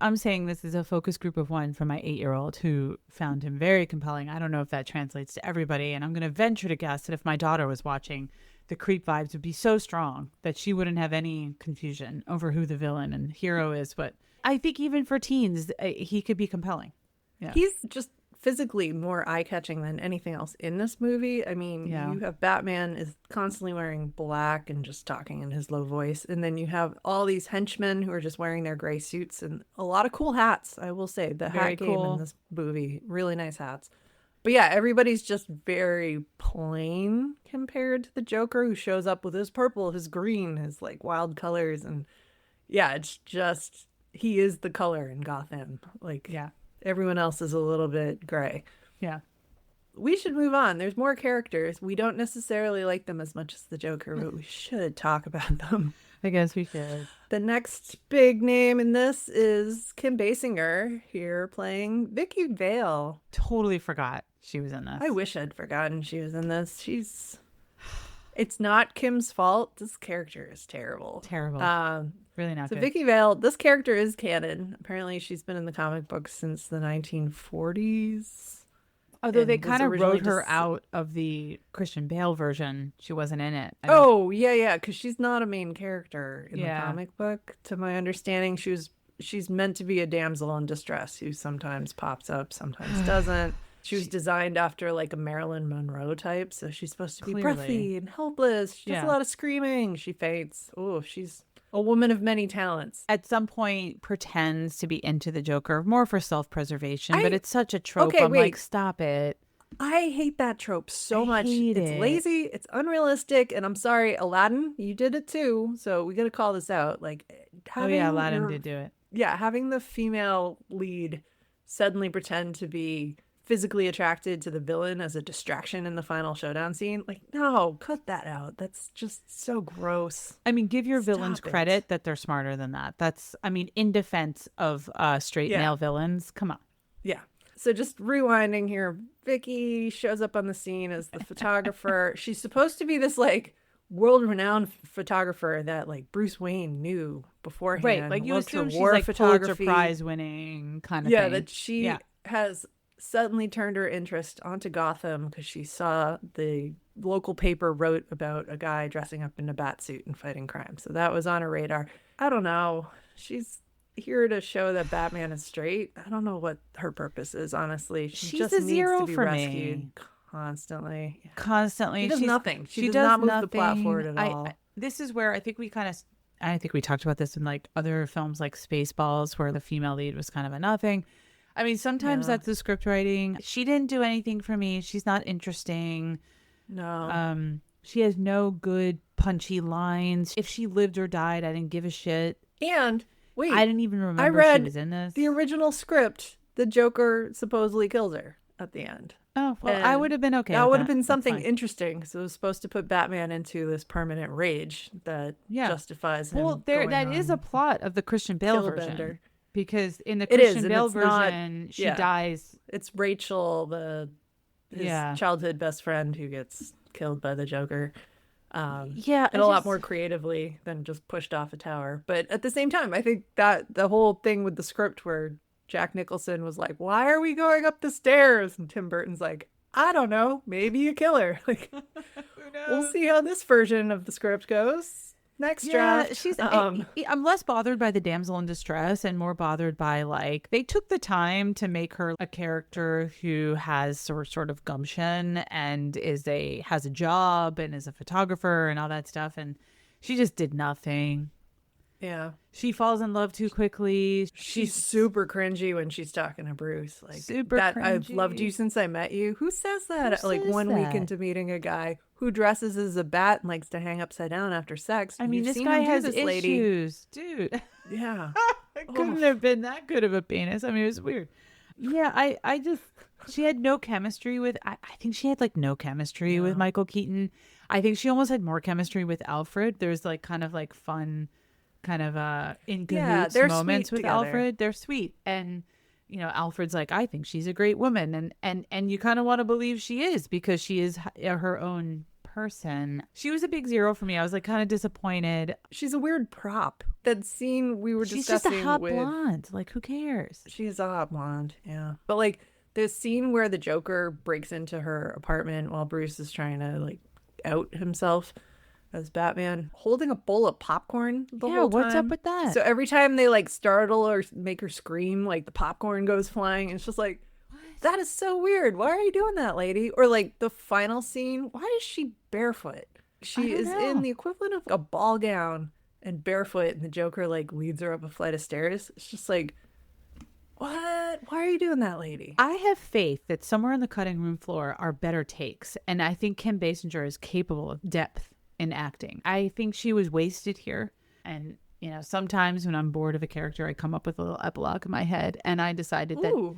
I'm saying this is a focus group of one for my 8-year-old who found him very compelling. I don't know if that translates to everybody. And I'm going to venture to guess that if my daughter was watching, the creep vibes would be so strong that she wouldn't have any confusion over who the villain and hero is. But I think even for teens, he could be compelling. Yeah. He's just physically more eye-catching than anything else in this movie. I mean, you have Batman is constantly wearing black and just talking in his low voice. And then you have all these henchmen who are just wearing their gray suits and a lot of cool hats, I will say. The hat game in this movie, really nice hats. But yeah, everybody's just very plain compared to the Joker, who shows up with his purple, his green, his like wild colors. And yeah, it's just, he is the color in Gotham. Like, everyone else is a little bit gray. Yeah. We should move on. There's more characters. We don't necessarily like them as much as the Joker, but we should talk about them. I guess we should. The next big name in this is Kim Basinger here playing Vicky Vale. Totally forgot she was in this. I wish I'd forgotten she was in this. It's not Kim's fault. This character is terrible. Terrible. Really not so good. Vicky Vale, this character is canon. Apparently she's been in the comic books since the 1940s. Although they kind of wrote her out of the Christian Bale version. She wasn't in it. Yeah, because she's not a main character in the comic book. To my understanding, she's meant to be a damsel in distress who sometimes pops up, sometimes doesn't. She was designed after like a Marilyn Monroe type, so she's supposed to be breathy and helpless. She does a lot of screaming. She faints. Oh, she's a woman of many talents. At some point pretends to be into the Joker, more for self-preservation, but it's such a trope. I'm like, stop it. I hate that trope so much. It's lazy, it's unrealistic, and I'm sorry, Aladdin, you did it too, so we gotta call this out. Like, Aladdin did do it. Yeah, having the female lead suddenly pretend to be physically attracted to the villain as a distraction in the final showdown scene. Like, no, cut that out. That's just so gross. I mean, give your villains credit that they're smarter than that. That's, I mean, in defense of straight male villains. Come on. Yeah. So just rewinding here, Vicky shows up on the scene as the photographer. She's supposed to be this like world-renowned photographer that like Bruce Wayne knew beforehand. Right. Like you assume she's like Pulitzer Prize winning kind of thing. Yeah, that she has suddenly turned her interest onto Gotham because she saw the local paper wrote about a guy dressing up in a bat suit and fighting crime. So that was on her radar. I don't know. She's here to show that Batman is straight. I don't know what her purpose is, honestly. She just a zero needs to be for rescued me. Constantly. She does nothing. She does not move the plot forward at all. This is where I think we kind of I think we talked about this in like other films like Spaceballs, where the female lead was kind of a nothing. I mean, sometimes that's the script writing. She didn't do anything for me. She's not interesting. No. She has no good punchy lines. If she lived or died, I didn't give a shit. And wait, I didn't even I remember read she was in this. the original script. The Joker supposedly kills her at the end. Oh, well, And I would have been okay. That with would have been That's something fine. interesting because it was supposed to put Batman into this permanent rage that justifies him. Well, that is a plot of the Christian Bale version. Because in the Christian Bale version, she dies. It's Rachel, his childhood best friend, who gets killed by the Joker. And a lot more creatively than just pushed off a tower. But at the same time, I think that the whole thing with the script where Jack Nicholson was like, "Why are we going up the stairs?" and Tim Burton's like, "I don't know, maybe a killer." Like, we'll see how this version of the script goes. Next draft. I'm less bothered by the damsel in distress and more bothered by, like, they took the time to make her a character who has sort of gumption and has a job and is a photographer and all that stuff, and she just did nothing. Yeah. She falls in love too quickly. She's super cringy when she's talking to Bruce. Like, super that cringy. I've loved you since I met you. Who says that? Like, 1 week into meeting a guy who dresses as a bat and likes to hang upside down after sex. I mean, this guy has issues, dude. Yeah. It couldn't have been that good of a penis. I mean, it was weird. Yeah, I just, she had no chemistry with, I think she had like no chemistry with Michael Keaton. I think she almost had more chemistry with Alfred. There's like kind of like fun kind of in cahoots moments with together. Alfred. They're sweet. And you know, Alfred's like, I think she's a great woman, and you kind of want to believe she is, because she is her own person. She was a big zero for me. I was like kind of disappointed. She's a weird prop. That scene we were She's discussing, just a hot blonde. Like, who cares? She is a hot blonde, yeah. But like the scene where the Joker breaks into her apartment while Bruce is trying to like out himself as Batman, holding a bowl of popcorn the whole time. What's up with that? So every time they like startle or make her scream, like the popcorn goes flying. And it's just like, what? That is so weird. Why are you doing that, lady? Or like the final scene, why is she barefoot? She is in the equivalent of a ball gown and barefoot, and the Joker like leads her up a flight of stairs. It's just like, what? Why are you doing that, lady? I have faith that somewhere on the cutting room floor are better takes, and I think Kim Basinger is capable of depth in acting. I think she was wasted here. And you know, sometimes when I'm bored of a character, I come up with a little epilogue in my head, and I decided that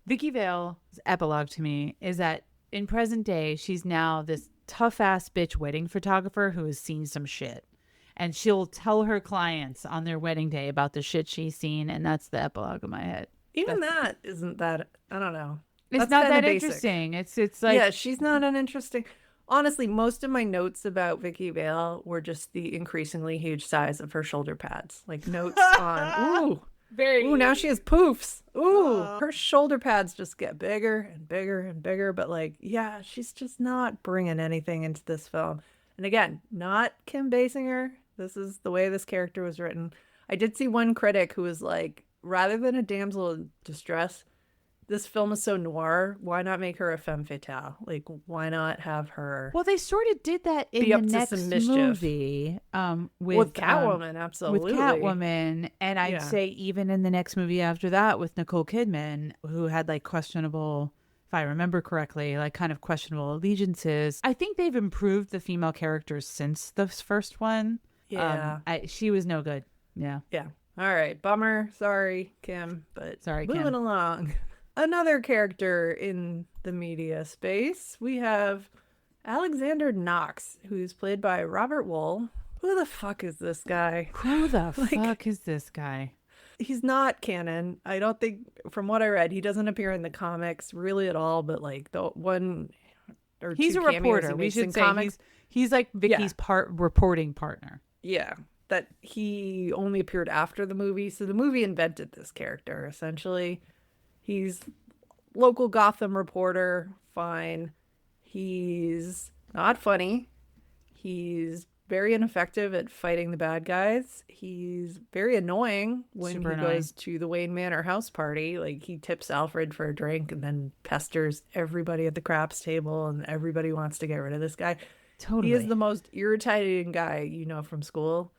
Vicky Vale's epilogue to me is that in present day, she's now this tough ass bitch wedding photographer who has seen some shit, and she'll tell her clients on their wedding day about the shit she's seen, and that's the epilogue in my head. Even that isn't that, I don't know. It's not that interesting. It's like, yeah, she's not an interesting. Honestly, most of my notes about Vicky Vale were just the increasingly huge size of her shoulder pads. Like notes on, now she has poofs. Her shoulder pads just get bigger and bigger and bigger. But like, yeah, she's just not bringing anything into this film. And again, not Kim Basinger. This is the way this character was written. I did see one critic who was like, rather than a damsel in distress, this film is so noir. Why not make her a femme fatale? Like, why not have her? Well, they sort of did that in the next movie with Catwoman, absolutely. With Catwoman, and I'd say even in the next movie after that with Nicole Kidman, who had like questionable, if I remember correctly, like kind of questionable allegiances. I think they've improved the female characters since the first one. Yeah, she was no good. Yeah. All right, bummer. Sorry, Kim, but moving Kim. along. Another character in the media space, we have Alexander Knox, who's played by Robert Wuhl. Who the fuck is this guy? Who the fuck is this guy? He's not canon. I don't think, from what I read, he doesn't appear in the comics really at all, but like the one or he's two a reporter. We should say he's like Vicky's reporting partner. Yeah. That he only appeared after the movie. So the movie invented this character, essentially. He's local Gotham reporter, fine. He's not funny. He's very ineffective at fighting the bad guys. He's very annoying when goes to the Wayne Manor house party. Like, he tips Alfred for a drink and then pesters everybody at the craps table, and everybody wants to get rid of this guy. Totally. He is the most irritating guy you know from school.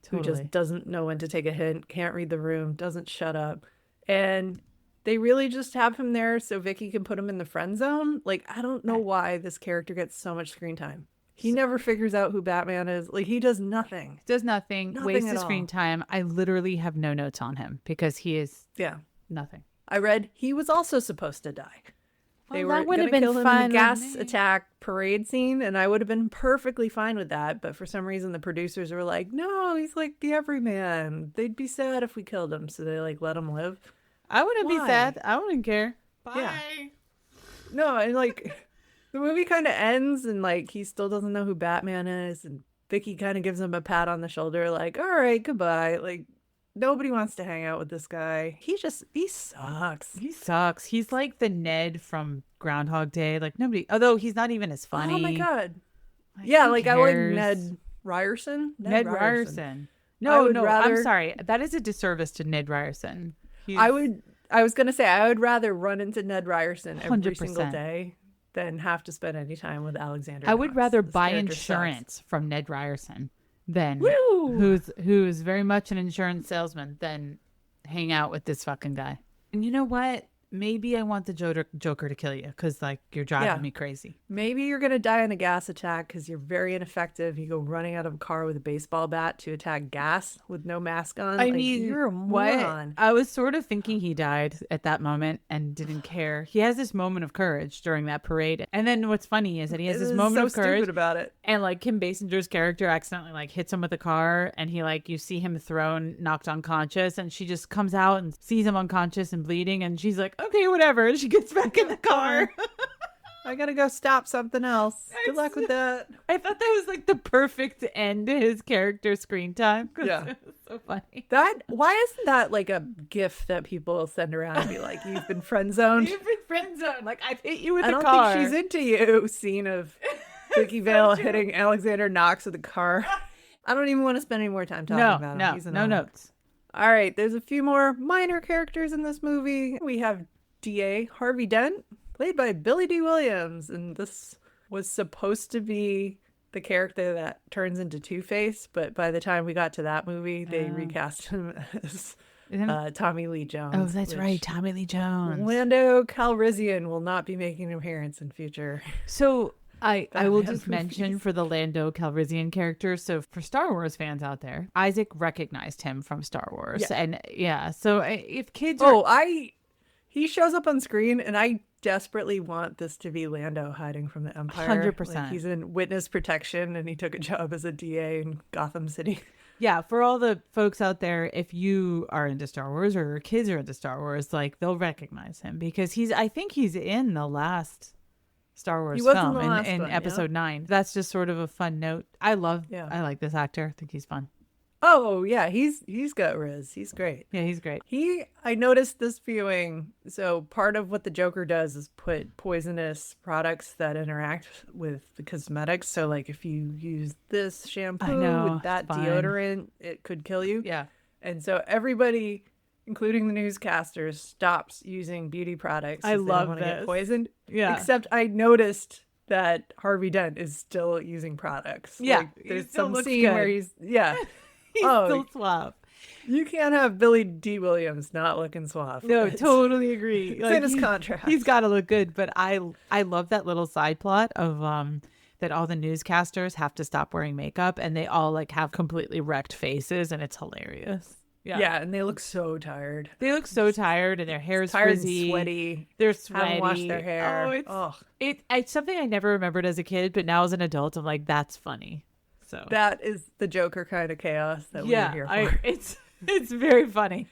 who just doesn't know when to take a hint, can't read the room, doesn't shut up. And they really just have him there so Vicky can put him in the friend zone. Like, I don't know why this character gets so much screen time. He never figures out who Batman is. Like, he does nothing. Does nothing. Wastes his screen time. I literally have no notes on him because he is nothing. I read he was also supposed to die. They were would have going to been kill him fun in the gas attack parade scene, and I would have been perfectly fine with that. But for some reason, the producers were like, no, he's like the everyman. They'd be sad if we killed him. So they like let him live. I wouldn't be sad. I wouldn't care. Bye. Yeah. No, and like the movie kind of ends and like he still doesn't know who Batman is. And Vicky kind of gives him a pat on the shoulder like, all right, goodbye. Like, nobody wants to hang out with this guy. He sucks. He sucks. He's like the Ned from Groundhog Day. Like nobody, although he's not even as funny. Oh my God. Like, yeah, like I like Ned Ryerson. Ned Ryerson. No, I'm sorry. That is a disservice to Ned Ryerson. I was going to say, I would rather run into Ned Ryerson every 100%. Single day than have to spend any time with Alexander I would Knox. rather This buy character insurance sucks. from Ned Ryerson than Woo! who's very much an insurance salesman than hang out with this fucking guy. And you know what? Maybe I want the Joker to kill you because, like, you're driving me crazy. Maybe you're going to die in a gas attack because you're very ineffective. You go running out of a car with a baseball bat to attack gas with no mask on. I mean, you're a moron. What? I was sort of thinking he died at that moment and didn't care. He has this moment of courage during that parade. And then what's funny is that he has this moment of courage. Stupid about it. And, like, Kim Basinger's character accidentally, like, hits him with a car. And he, like, you see him thrown, knocked unconscious. And she just comes out and sees him unconscious and bleeding. And she's like, okay, whatever. And she gets back in the car. I gotta go stop something else. Good luck with that. I thought that was like the perfect end to his character screen time. Yeah. It was so funny. Why isn't that like a gif that people send around and be like, you've been friend zoned? You've been friend zoned. Like, I've hit you with a car. I don't think she's into you. Scene of Vicky Vale hitting Alexander Knox with a car. I don't even want to spend any more time talking about him. He's no notes. All right, there's a few more minor characters in this movie. We have DA Harvey Dent, played by Billy D. Williams, and this was supposed to be the character that turns into Two-Face, but by the time we got to that movie, they recast him as Tommy Lee Jones. Oh, that's right, Tommy Lee Jones. Lando Calrissian will not be making an appearance in future. So I will just mention for the Lando Calrissian character, so for Star Wars fans out there, Isaac recognized him from Star Wars. Yeah. And so if kids are... He shows up on screen, and I desperately want this to be Lando hiding from the Empire. 100%. Like he's in witness protection, and he took a job as a DA in Gotham City. Yeah, for all the folks out there, if you are into Star Wars or your kids are into Star Wars, like, they'll recognize him because I think he's in the last Star Wars film in episode 9. That's just sort of a fun note. I like this actor. I think he's fun. Oh yeah, he's got Riz. He's great. Yeah, he's great. I noticed this viewing. So part of what the Joker does is put poisonous products that interact with the cosmetics. So like if you use this shampoo with that deodorant, it could kill you. Yeah. And so everybody, including the newscasters, stops using beauty products. I love this. Get poisoned. Yeah. Except I noticed that Harvey Dent is still using products. Yeah. Like, there's some scene where he's He's still suave. You can't have Billy D. Williams not looking suave. No, totally agree. It's in his contract. He's got to look good, but I love that little side plot of that all the newscasters have to stop wearing makeup and they all like have completely wrecked faces and it's hilarious. Yeah, and they look so tired. They look so tired and their hair is tired frizzy. And sweaty. They're sweaty. Haven't washed their hair. It's something I never remembered as a kid, but now as an adult, I'm like, that's funny. So that is the Joker kind of chaos that we're here for. It's very funny.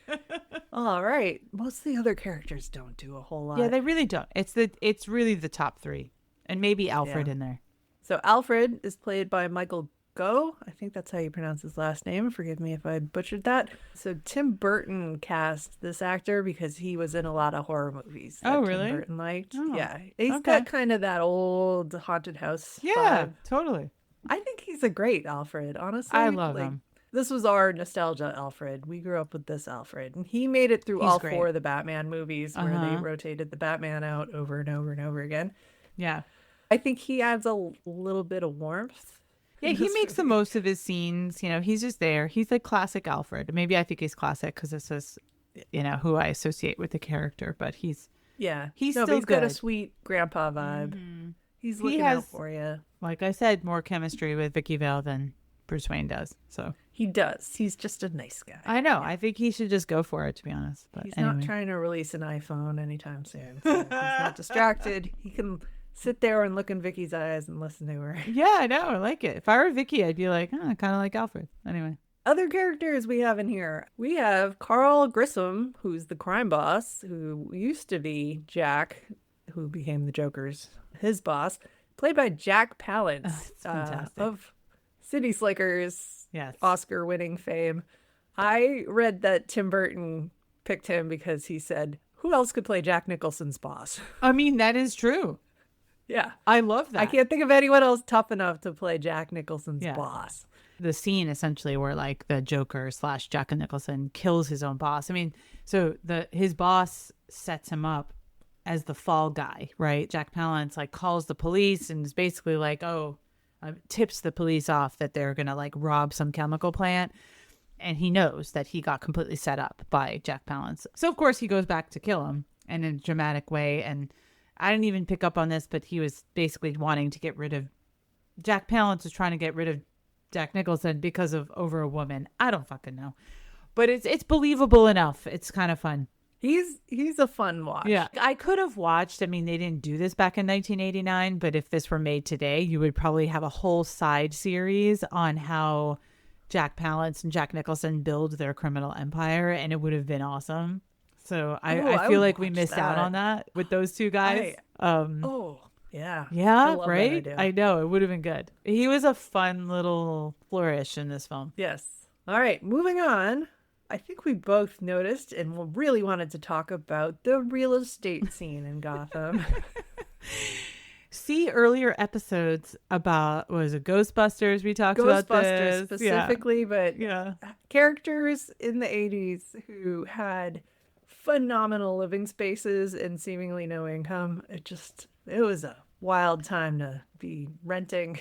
All right. Most of the other characters don't do a whole lot. Yeah, they really don't. It's really the top 3. And maybe Alfred in there. So Alfred is played by Michael Go. I think that's how you pronounce his last name. Forgive me if I butchered that. So Tim Burton cast this actor because he was in a lot of horror movies. Oh, really? Tim Burton liked. Oh, yeah. He's got kind of that old haunted house vibe. Totally. I think he's a great Alfred, honestly. I love him. This was our nostalgia Alfred. We grew up with this Alfred. And he made it through all 4 of the Batman movies where they rotated the Batman out over and over and over again. Yeah. I think he adds a little bit of warmth Yeah, he makes the most of his scenes. You know, he's just there. He's like classic Alfred. Maybe I think he's classic because this is, you know, who I associate with the character. But he's Yeah. he's No, but still he's got a good. sweet grandpa vibe. Mhm. He's He looking out has, for you. like I said, more chemistry with Vicky Vale than Bruce Wayne does. So He does. He's just a nice guy. I know. I think he should just go for it, to be honest. But He's anyway. not trying to release an iPhone anytime soon. So he's not distracted. He can sit there and look in Vicky's eyes and listen to her. Yeah, I know. I like it. If I were Vicky, I'd be like, kind of like Alfred. Anyway. Other characters we have in here. We have Carl Grissom, who's the crime boss, who used to be Jack, who became the Joker's his boss, played by Jack Palance It's fantastic. of City Slickers, Yes. Oscar-winning fame. I read that Tim Burton picked him because he said, who else could play Jack Nicholson's boss? I mean, that is true. Yeah. I love that. I can't think of anyone else tough enough to play Jack Nicholson's Yeah. boss. The scene essentially where like the Joker / Jack Nicholson kills his own boss. I mean, so his boss sets him up as the fall guy, right? Jack Palance like calls the police and is basically like, tips the police off that they're gonna like rob some chemical plant, and he knows that he got completely set up by Jack Palance. So of course he goes back to kill him, and in a dramatic way. And I didn't even pick up on this, but he was basically wanting to get rid of Jack Palance was trying to get rid of Jack Nicholson because of over a woman. I don't fucking know, but it's believable enough. It's kind of fun. He's a fun watch. Yeah, I could have watched. I mean, they didn't do this back in 1989, but if this were made today, you would probably have a whole side series on how Jack Palance and Jack Nicholson build their criminal empire, and it would have been awesome. So I feel would like we watch missed out that. on that with those two guys. Yeah. I Yeah, love that right? idea. I know. It would have been good. He was a fun little flourish in this film. Yes. All right, moving on. I think we both noticed and really wanted to talk about the real estate scene in Gotham. See earlier episodes about, was it Ghostbusters? We talked about Ghostbusters this. specifically, but Yeah. characters in the 80s who had phenomenal living spaces and seemingly no income. It was a wild time to be renting.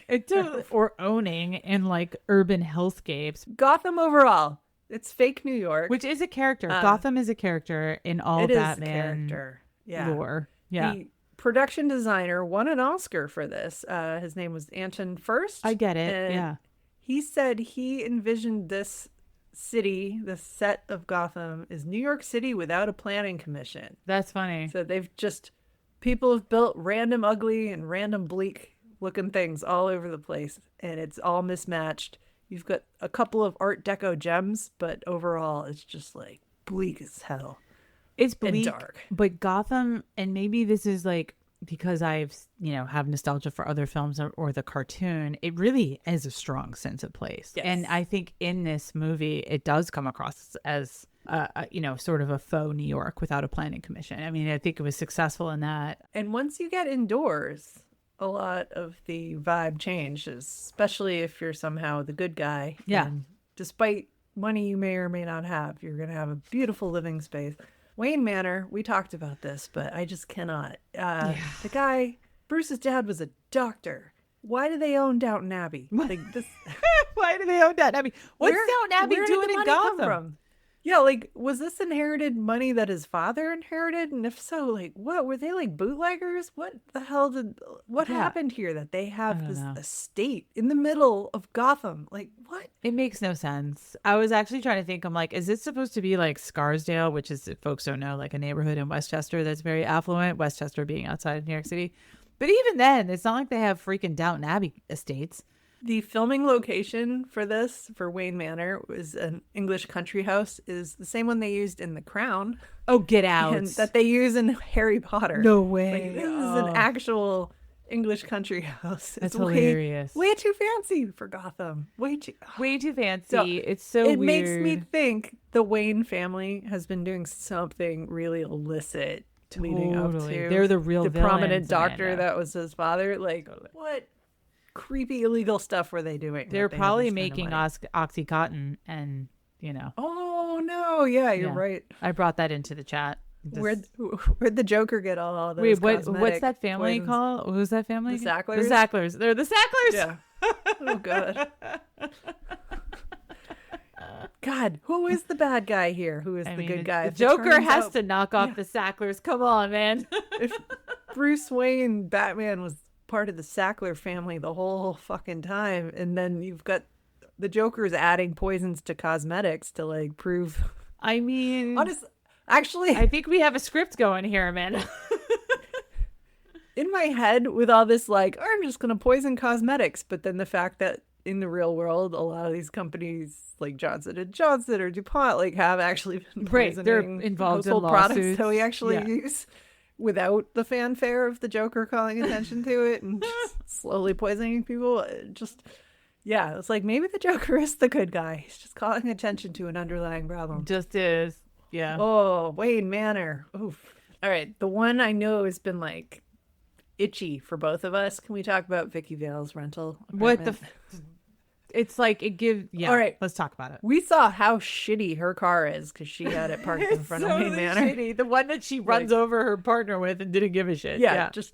Or owning in like urban hellscapes, Gotham overall, it's fake New York. which is a character. Gotham is a character in all It is a Batman character. Yeah. lore. Yeah. The production designer won an Oscar for this. His name was Anton Furst. I get it. and Yeah. He said he envisioned this city, the set of Gotham, is New York City without a planning commission. That's funny. So people have built random ugly and random bleak looking things all over the place, and it's all mismatched. You've got a couple of Art Deco gems, but overall it's just like bleak as hell. It's bleak, dark. but Gotham, and maybe this is like because I've have nostalgia for other films or the cartoon. It really is a strong sense of place, Yes. and I think in this movie it does come across as sort of a faux New York without a planning commission. I mean, I think it was successful in that. And once you get indoors, a lot of the vibe changes, especially if you're somehow the good guy. Yeah. And despite money you may or may not have, you're going to have a beautiful living space. Wayne Manor, we talked about this, but I just cannot. The guy, Bruce's dad was a doctor. Why do they own Downton Abbey? Like this. Why do they own Downton Abbey? What's Downton Abbey where did doing the in money come Gotham? from? Yeah, like, was this inherited money that his father inherited? And if so, like, what? Were they like bootleggers? What happened here that they have this estate in the middle of Gotham? Like, what? It makes no sense. I was actually trying to think, I'm like, is it supposed to be like Scarsdale, which is, if folks don't know, like a neighborhood in Westchester that's very affluent, Westchester being outside of New York City. But even then, it's not like they have freaking Downton Abbey estates. The filming location for Wayne Manor was an English country house, is the same one they used in The Crown. Oh, get out. And that they use in Harry Potter. No way. Like, this is an actual English country house. That's It's hilarious. Way too fancy for Gotham. Way too fancy. So, it's so it weird. makes me think the Wayne family has been doing something really illicit leading up Totally. to They're the real prominent villains, doctor Amanda. that was his father. Like, what creepy illegal stuff were they doing? They're that they had probably this kind of making money? Oxycontin, and Oh no! Yeah, you're Yeah. right. I brought that into the chat. Where'd the Joker get all those? Wait, what's cosmetic that family poisons? called? Who's that family? The Sacklers? The Sacklers. They're the Sacklers. Yeah. Oh, God. God, who is the bad guy here? Who is the good guy? The If it Joker turns has out- to knock off the Sacklers. Come on, man. If Bruce Wayne, Batman, was part of the Sackler family the whole fucking time, and then you've got the Joker's adding poisons to cosmetics to like prove. I mean, Actually, I think we have a script going here, man. in my head, with all this, like, I'm just gonna poison cosmetics, but then the fact that in the real world, a lot of these companies like Johnson and Johnson or DuPont like have actually been Right, they're poisoning involved in household products lawsuits. that we actually Yeah. use without the fanfare of the Joker calling attention to it and just slowly poisoning people. Yeah, it's like maybe the Joker is the good guy. He's just calling attention to an underlying problem. Just is. Yeah. Oh, Wayne Manor. Oof. All right, the one I know has been like itchy for both of us. Can we talk about Vicky Vale's rental What the? apartment? It's like it gives. Yeah. All right. Let's talk about it. We saw how shitty her car is because she had it parked in front of Wayne Manor. Shitty. The one that she runs over her partner with and didn't give a shit. Yeah, just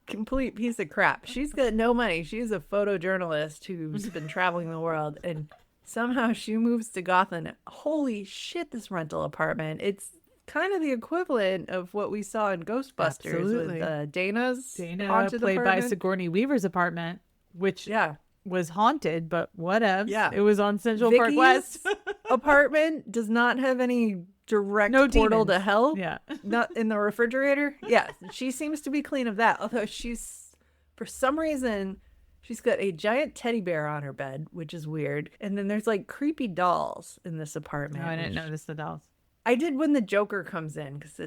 complete piece of crap. She's got no money. She's a photojournalist who's been traveling the world, and somehow she moves to Gotham. Holy shit, this rental apartment. It's kind of the equivalent of what we saw in Ghostbusters Absolutely. with Dana's Dana, haunted played by apartment. Sigourney Weaver's apartment, which Yeah. was haunted, but whatever. Yeah. It was on Central Park Vicky's West. apartment does not have any direct No portal demons. to hell. Yeah. Not in the refrigerator. Yeah, she seems to be clean of that. Although she's, for some reason, she's got a giant teddy bear on her bed, which is weird. And then there's like creepy dolls in this apartment. No, I didn't which- notice the dolls. I did when the Joker comes in because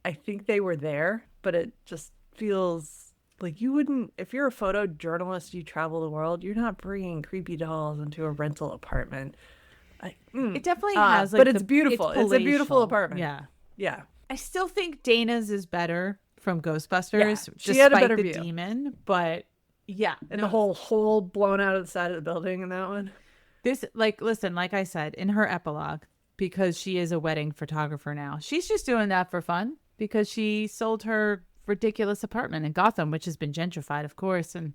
I think they were there, but it just feels like you wouldn't, if you're a photojournalist, you travel the world, you're not bringing creepy dolls into a rental apartment. It definitely has, like, but it's beautiful. It's a beautiful palatial. apartment. Yeah. Yeah. I still think Dana's is better from Ghostbusters, Yeah, she had a despite better the view. demon. But yeah, And the whole hole blown out of the side of the building in that one. this, like, listen, like I said in her epilogue, because she is a wedding photographer now, she's just doing that for fun because she sold her ridiculous apartment in Gotham, which has been gentrified, of course, and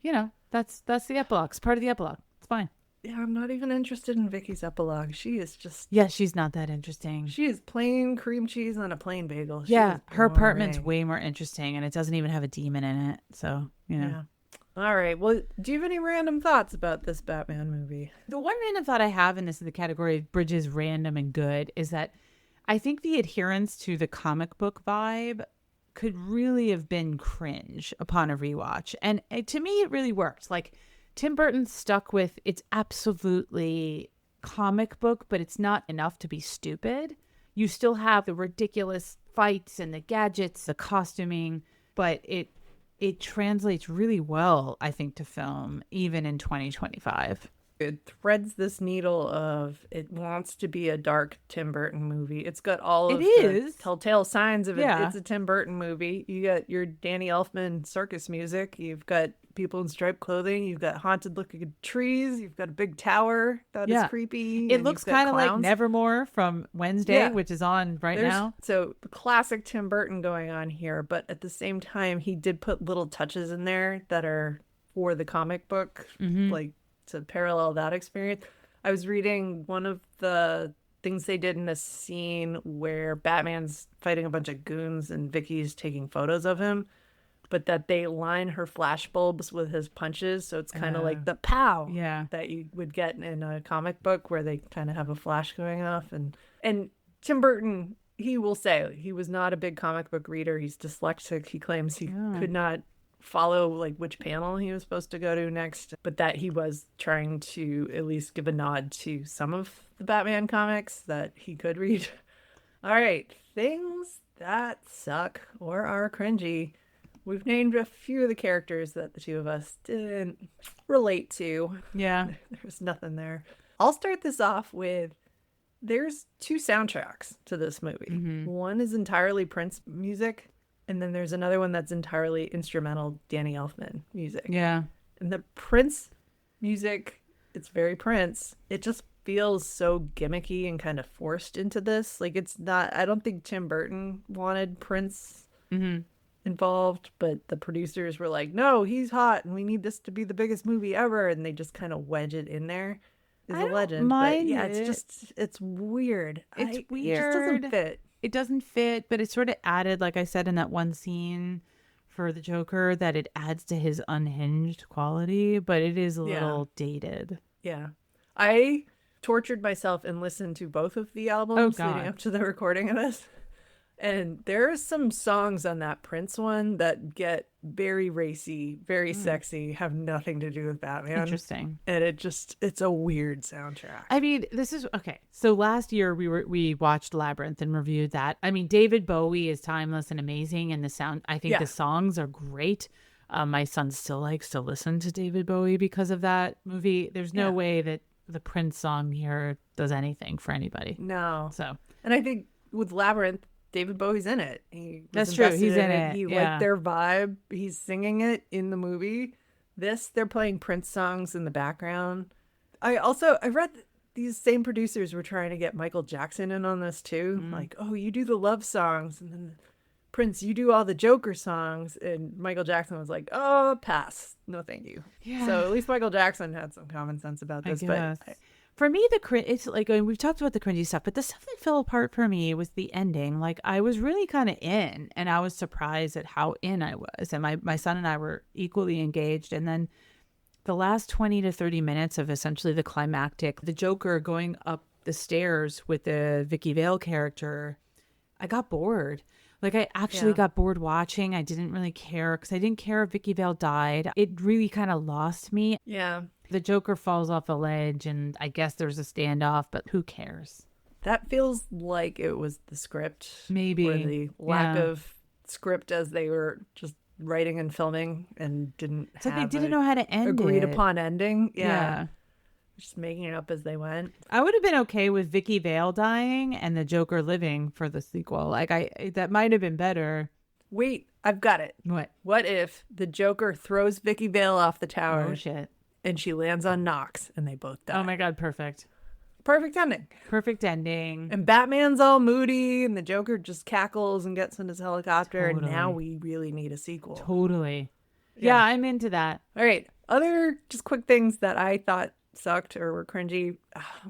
you know that's the epilogue. It's part of the epilogue. It's fine. Yeah, I'm not even interested in Vicky's epilogue. She is just, Yeah, she's not that interesting. she is plain cream cheese on a plain bagel. She Yeah, is her apartment's boring. way more interesting, and it doesn't even have a demon in it. So you know. Yeah. All right. Well, do you have any random thoughts about this Batman movie? The one random thought I have, and this is the category of bridges random and good, is that I think the adherence to the comic book vibe could really have been cringe upon a rewatch. And to me, it really worked. Like, Tim Burton stuck with, it's absolutely comic book, but it's not enough to be stupid. You still have the ridiculous fights and the gadgets, the costuming, but it translates really well, I think, to film, even in 2025. It threads this needle of it wants to be a dark Tim Burton movie. It's got all of It the is. telltale signs of it. Yeah. It's a Tim Burton movie. You got your Danny Elfman circus music. You've got people in striped clothing. You've got haunted looking trees. You've got a big tower that is creepy. It and looks you've got kind of like clowns. Nevermore from Wednesday, Yeah. which is on right now. So the classic Tim Burton going on here, but at the same time, he did put little touches in there that are for the comic book, like to parallel that experience. I was reading one of the things they did in a scene where Batman's fighting a bunch of goons and Vicky's taking photos of him, but that they line her flashbulbs with his punches, so it's kind of like the pow Yeah. that you would get in a comic book where they kind of have a flash going off. And Tim Burton, he will say he was not a big comic book reader. He's dyslexic. He claims he could not follow like which panel he was supposed to go to next, but that he was trying to at least give a nod to some of the Batman comics that he could read. All right, things that suck or are cringy. We've named a few of the characters that the two of us didn't relate to. Yeah. There's nothing there. I'll start this off with, there's two soundtracks to this movie. One is entirely Prince music, and then there's another one that's entirely instrumental Danny Elfman music. Yeah. And the Prince music, it's very Prince. It just feels so gimmicky and kind of forced into this. Like, it's not, I don't think Tim Burton wanted Prince involved, but the producers were like, no, he's hot and we need this to be the biggest movie ever. And they just kind of wedge it in there. Is I a don't legend. But mind yeah, it. it's weird. It's It just doesn't weird. fit. It doesn't fit, but it sort of added, like I said in that one scene for the Joker, that it adds to his unhinged quality, but it is a Yeah. little dated. Yeah. I tortured myself and listened to both of the Oh, albums leading God. up to the recording of this. And there are some songs on that Prince one that get very racy, very sexy, have nothing to do with Batman. Interesting. And it's a weird soundtrack. I mean, this is okay. So last year we watched Labyrinth and reviewed that. I mean, David Bowie is timeless and amazing, and I think Yeah. the songs are great. My son still likes to listen to David Bowie because of that movie. There's no Yeah. way that the Prince song here does anything for anybody. No. So And I think with Labyrinth, David Bowie's in it. That's true. Invested He's in it. He Yeah. liked their vibe. He's singing it in the movie. They're playing Prince songs in the background. I read that these same producers were trying to get Michael Jackson in on this too. Like, oh, you do the love songs, and then Prince, you do all the Joker songs. And Michael Jackson was like, oh, pass. No, thank you. Yeah. So at least Michael Jackson had some common sense about I this. guess. But For me, it's like, I mean, we've talked about the cringy stuff, but the stuff that fell apart for me was the ending. Like, I was really kind of in, and I was surprised at how in I was. And my son and I were equally engaged. And then the last 20 to 30 minutes of essentially the climactic, the Joker going up the stairs with the Vicky Vale character, I got bored. Like, I actually got bored watching. I didn't really care because I didn't care if Vicky Vale died. It really kind of lost me. yeah, The Joker falls off a ledge, and I guess there's a standoff, but who cares? that feels like it was the script. Maybe. Or the lack Yeah. of script as they were just writing and filming and didn't It's like have they didn't a know how to end agreed it. upon ending. Yeah. Just making it up as they went. I would have been okay with Vicky Vale dying and the Joker living for the sequel. Like, that might have been better. Wait, I've got it. What? What if the Joker throws Vicky Vale off the tower Oh, shit. and she lands on Knox and they both die? Oh, my God. Perfect. Perfect ending. Perfect ending. And Batman's all moody and the Joker just cackles and gets in his helicopter. And Totally. now we really need a sequel. Totally. Yeah, I'm into that. All right. Other just quick things that I thought sucked or were cringy.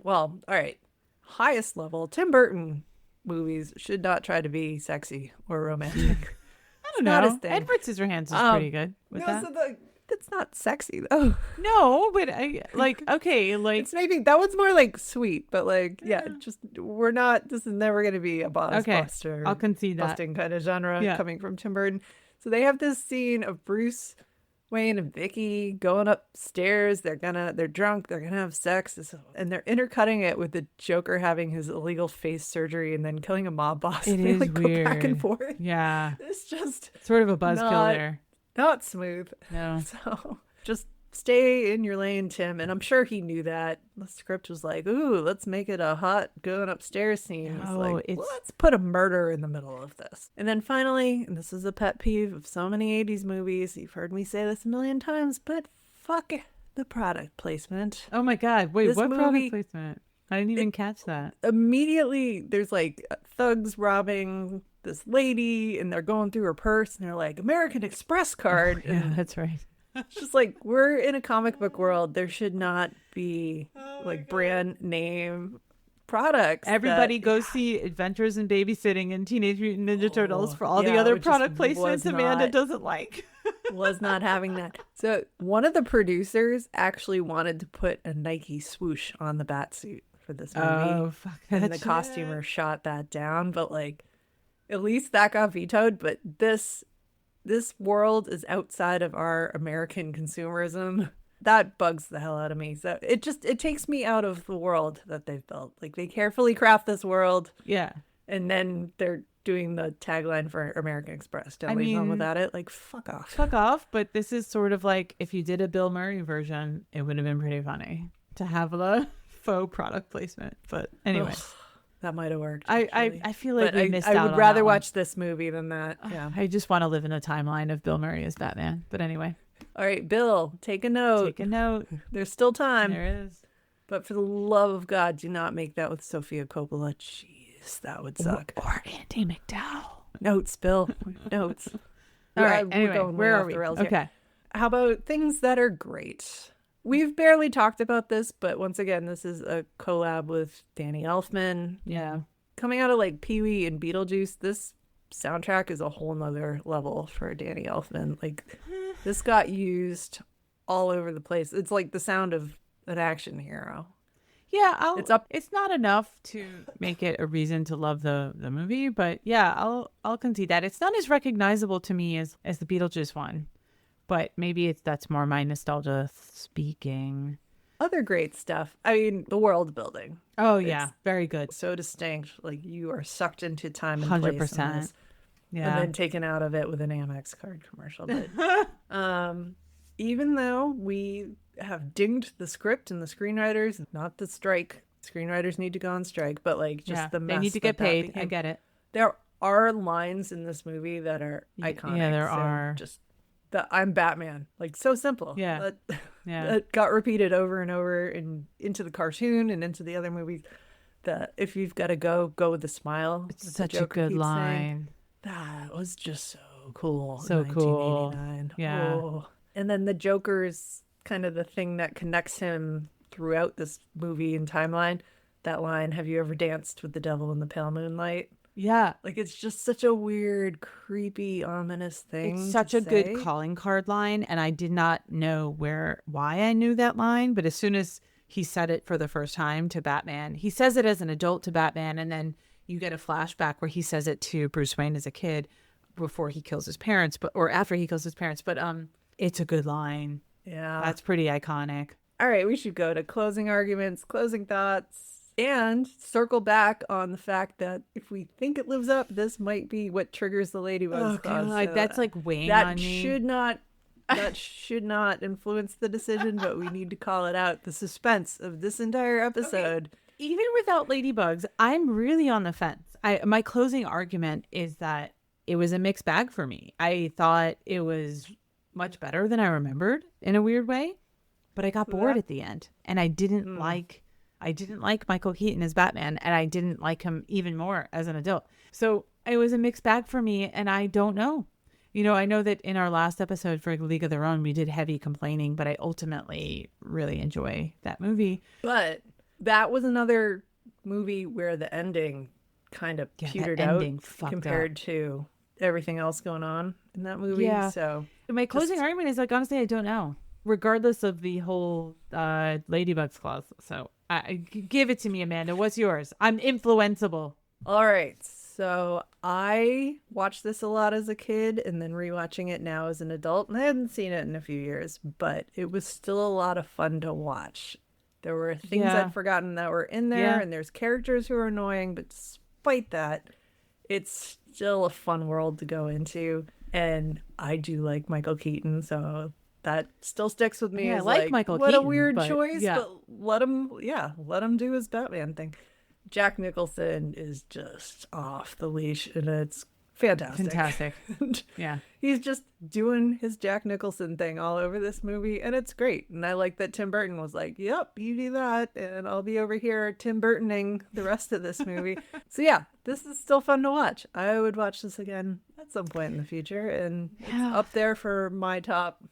Well, all right. Highest level, Tim Burton movies should not try to be sexy or romantic. I don't not his know. thing. Edward Scissorhands is pretty good with that. It's not sexy though. No, but okay, like, It's maybe that one's more like sweet, but like just we're not. This is never going to be a buster. I'll concede that. Busting kind of genre Yeah. coming from Tim Burton. So they have this scene of Bruce Wayne and Vicky going upstairs. They're drunk. They're gonna have sex, and they're intercutting it with the Joker having his illegal face surgery and then killing a mob boss. It They is like go back and weird. forth. Yeah. It's just Sort of a buzzkill Not- there. not smooth. No. So just stay in your lane, Tim. And I'm sure he knew that. The script was like, ooh, let's make it a hot going upstairs scene. It's No, like, it's- let's put a murder in the middle of this. And then finally, and this is a pet peeve of so many 80s movies, you've heard me say this a million times, but fuck the product placement. Oh my God. Wait, This what movie- product placement? I didn't even catch that. Immediately, there's like thugs robbing this lady, and they're going through her purse, and they're like, American Express card. Yeah, And that's right. it's just like, we're in a comic book world. There should not be brand name products. Everybody that- go see Adventures in Babysitting and Teenage Mutant Ninja Turtles for all the yeah, other which product just placements was Amanda not- doesn't like. was not having that. So one of the producers actually wanted to put a Nike swoosh on the bat suit for this movie. Oh, fuck that And the shit. costumer shot that down, but like at least that got vetoed. But this world is outside of our American consumerism. That bugs the hell out of me. So it takes me out of the world that they've built. Like they carefully craft this world, Yeah. and then they're doing the tagline for American Express. Don't I leave home mean- without it. Like fuck off. Fuck off. But this is sort of like if you did a Bill Murray version, it would have been pretty funny to have the faux product placement. But anyway, Ugh, that might have worked. I actually. feel like But we missed I out would on rather that one. watch this movie than that. Yeah. I just want to live in a timeline of Bill Murray as Batman. But anyway, All right, Bill, take a note. take a note. There's still time. There is. But for the love of God, do not make that with Sofia Coppola. Jeez, that would suck. Or Andy McDowell. Notes, Bill. Notes. All right. We're Anyway, going way where are off we? the rails Okay. here. How about things that are great? We've barely talked about this, but once again, this is a collab with Danny Elfman. Yeah. Coming out of like Pee-wee and Beetlejuice, this soundtrack is a whole nother level for Danny Elfman. Like, this got used all over the place. It's like the sound of an action hero. Yeah, It's up. It's not enough to make it a reason to love the movie, but yeah, I'll concede that it's not as recognizable to me as the Beetlejuice one, but maybe that's more my nostalgia speaking. Other great stuff. I mean, the world building. Oh yeah, very good. So distinct. Like, you are sucked into time and 100%. place. And Yeah. then taken out of it with an Amex card commercial. But even though we have dinged the script and the screenwriters, not the strike. Screenwriters need to go on strike, but like just the mess. They need to get paid. Became. I get it. There are lines in this movie that are iconic. Yeah, there are. Just the I'm Batman. Like, so simple. Yeah. That got repeated over and over and into the cartoon and into the other movies. That if you've got to go with a smile. It's such a good line. That was just so cool. So cool. Yeah. Oh. And then the Joker's kind of the thing that connects him throughout this movie and timeline. That line, have you ever danced with the devil in the pale moonlight? Yeah. Like, it's just such a weird, creepy, ominous thing. It's such a good calling card line, and I did not know why I knew that line, but as soon as he said it for the first time to Batman, he says it as an adult to Batman, and then you get a flashback where he says it to Bruce Wayne as a kid before he kills his parents, or after he kills his parents. But it's a good line. Yeah. That's pretty iconic. All right, we should go to closing arguments, closing thoughts, and circle back on the fact that if we think it lives up, this might be what triggers the Ladybug's clause. Like, so that's like weighing on me. That should not influence the decision, but we need to call it out. The suspense of this entire episode. Okay. Even without Ladybugs, I'm really on the fence. My closing argument is that it was a mixed bag for me. I thought it was much better than I remembered in a weird way, but I got bored at the end, and I didn't like Michael Keaton as Batman, and I didn't like him even more as an adult. So it was a mixed bag for me, and I don't know. You know, I know that in our last episode for League of Their Own, we did heavy complaining, but I ultimately really enjoy that movie. But that was another movie where the ending kind of petered out compared to everything else going on in that movie. Yeah. So my closing argument is, like, honestly, I don't know, regardless of the whole Ladybugs clause. So give it to me, Amanda. What's yours? I'm influenceable. All right. So I watched this a lot as a kid and then rewatching it now as an adult. And I hadn't seen it in a few years, but it was still a lot of fun to watch. There were things I'd forgotten that were in there, and there's characters who are annoying, but despite that, it's still a fun world to go into. And I do like Michael Keaton, so that still sticks with me. Yeah, as I like Michael what Keaton. What a weird choice, yeah. but let him do his Batman thing. Jack Nicholson is just off the leash, and it's fantastic. Yeah. He's just doing his Jack Nicholson thing all over this movie, and it's great. And I like that Tim Burton was like, yep, you do that, and I'll be over here Tim Burtoning the rest of this movie. So yeah, this is still fun to watch. I would watch this again at some point in the future, and it's up there for my top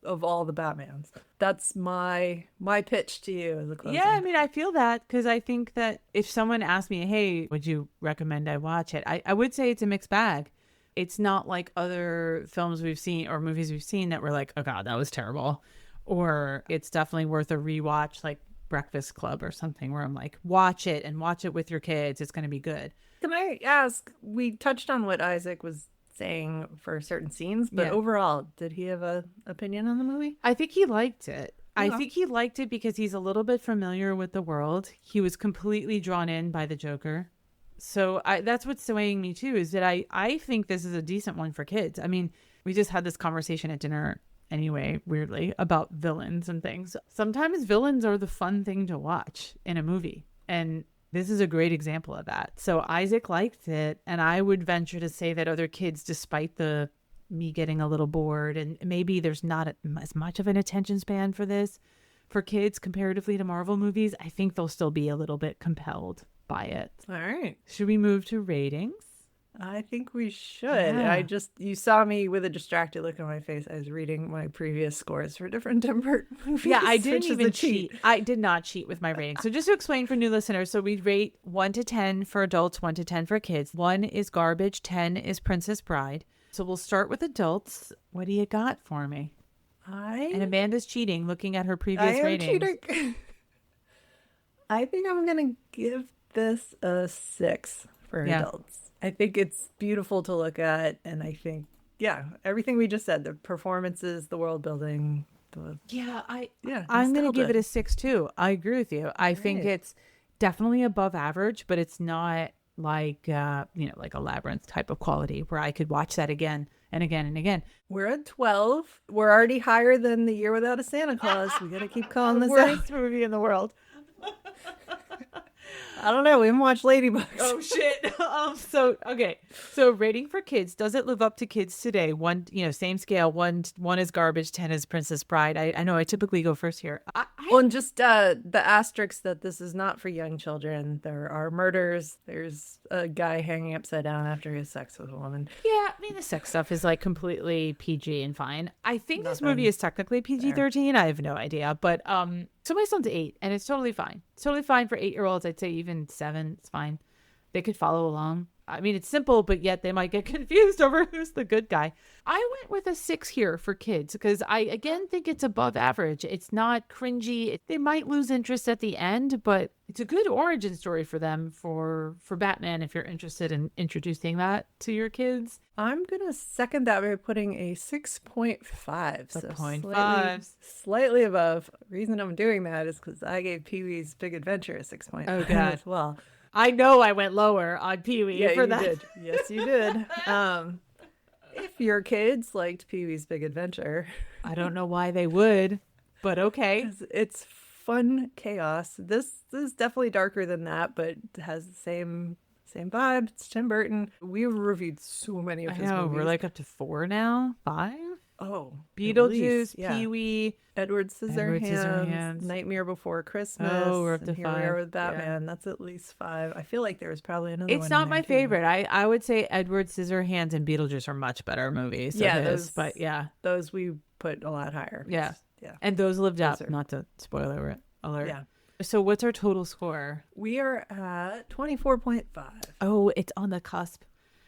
of all the Batmans. That's my pitch to you as a closing. Yeah, I mean, I feel that, because I think that if someone asked me, hey, would you recommend I watch it? I would say it's a mixed bag. It's not like other films we've seen or movies we've seen that were like, oh God, that was terrible. Or it's definitely worth a rewatch, like Breakfast Club or something, where I'm like, watch it and watch it with your kids. It's going to be good. Can I ask, we touched on what Isaac was saying for certain scenes, but overall, did he have an opinion on the movie? I think he liked it. I think he liked it because he's a little bit familiar with the world. He was completely drawn in by the Joker. So that's what's swaying me too, is that I think this is a decent one for kids. I mean, we just had this conversation at dinner anyway, weirdly, about villains and things. Sometimes villains are the fun thing to watch in a movie. And this is a great example of that. So Isaac liked it, and I would venture to say that other kids, despite me getting a little bored, and maybe there's not as much of an attention span for this for kids comparatively to Marvel movies, I think they'll still be a little bit compelled by it. All right. Should we move to ratings? I think we should. Yeah. You saw me with a distracted look on my face. I was reading my previous scores for different Tim Burton movies. Yeah, I didn't which is even a cheat. I did not cheat with my rating. So just to explain for new listeners, so we rate 1 to 10 for adults, 1 to 10 for kids. 1 is garbage, 10 is Princess Bride. So we'll start with adults. What do you got for me? And Amanda's cheating, looking at her previous ratings. Cheating. I think I'm going to give this a 6 for adults. I think it's beautiful to look at. And I think, everything we just said, the performances, the world building. I'm going to give it a 6 too. I agree with you. I think it's definitely above average, but it's not like, like a Labyrinth type of quality where I could watch that again and again and again. We're at 12. We're already higher than The Year Without a Santa Claus. We got to keep calling this worst movie in the world. I don't know. We haven't watched Ladybugs. Oh shit. So rating for kids, does it live up to kids today? One, same scale. One is garbage, 10 is Princess Bride. I know I typically go first here. Well, and just the asterisk that this is not for young children. There are murders. There's a guy hanging upside down after he has sex with a woman. Yeah, I mean the sex stuff is like completely PG and fine. I think this movie is technically PG-13. I have no idea, but so my son's 8, and it's totally fine. It's totally fine for 8-year-olds. I'd say even 7, it's fine. They could follow along. I mean, it's simple, but yet they might get confused over who's the good guy. I went with a 6 here for kids because I, again, think it's above average. It's not cringy. They might lose interest at the end, but it's a good origin story for them for Batman if you're interested in introducing that to your kids. I'm going to second that by putting a 6.5. So 0.5. Slightly above. The reason I'm doing that is because I gave Pee-wee's Big Adventure a 6.5 as well. I know I went lower on Pee-wee for that. Did. Yes, you did. If your kids liked Pee-wee's Big Adventure. I don't know why they would, but okay. It's fun chaos. This is definitely darker than that, but has the same vibe. It's Tim Burton. We've reviewed so many of his movies. We're like up to 4 now. 5? Oh, Beetlejuice, Pee-wee, Edward Scissorhands, Nightmare Before Christmas. Oh, we're up to 5. Here we are with Batman. Yeah. That's at least 5. I feel like there was probably another one. It's not my favorite. I would say Edward Scissorhands and Beetlejuice are much better movies. Those we put a lot higher. Yeah. And those lived up. Not to spoiler alert. Yeah. So what's our total score? We are at 24.5. Oh, it's on the cusp.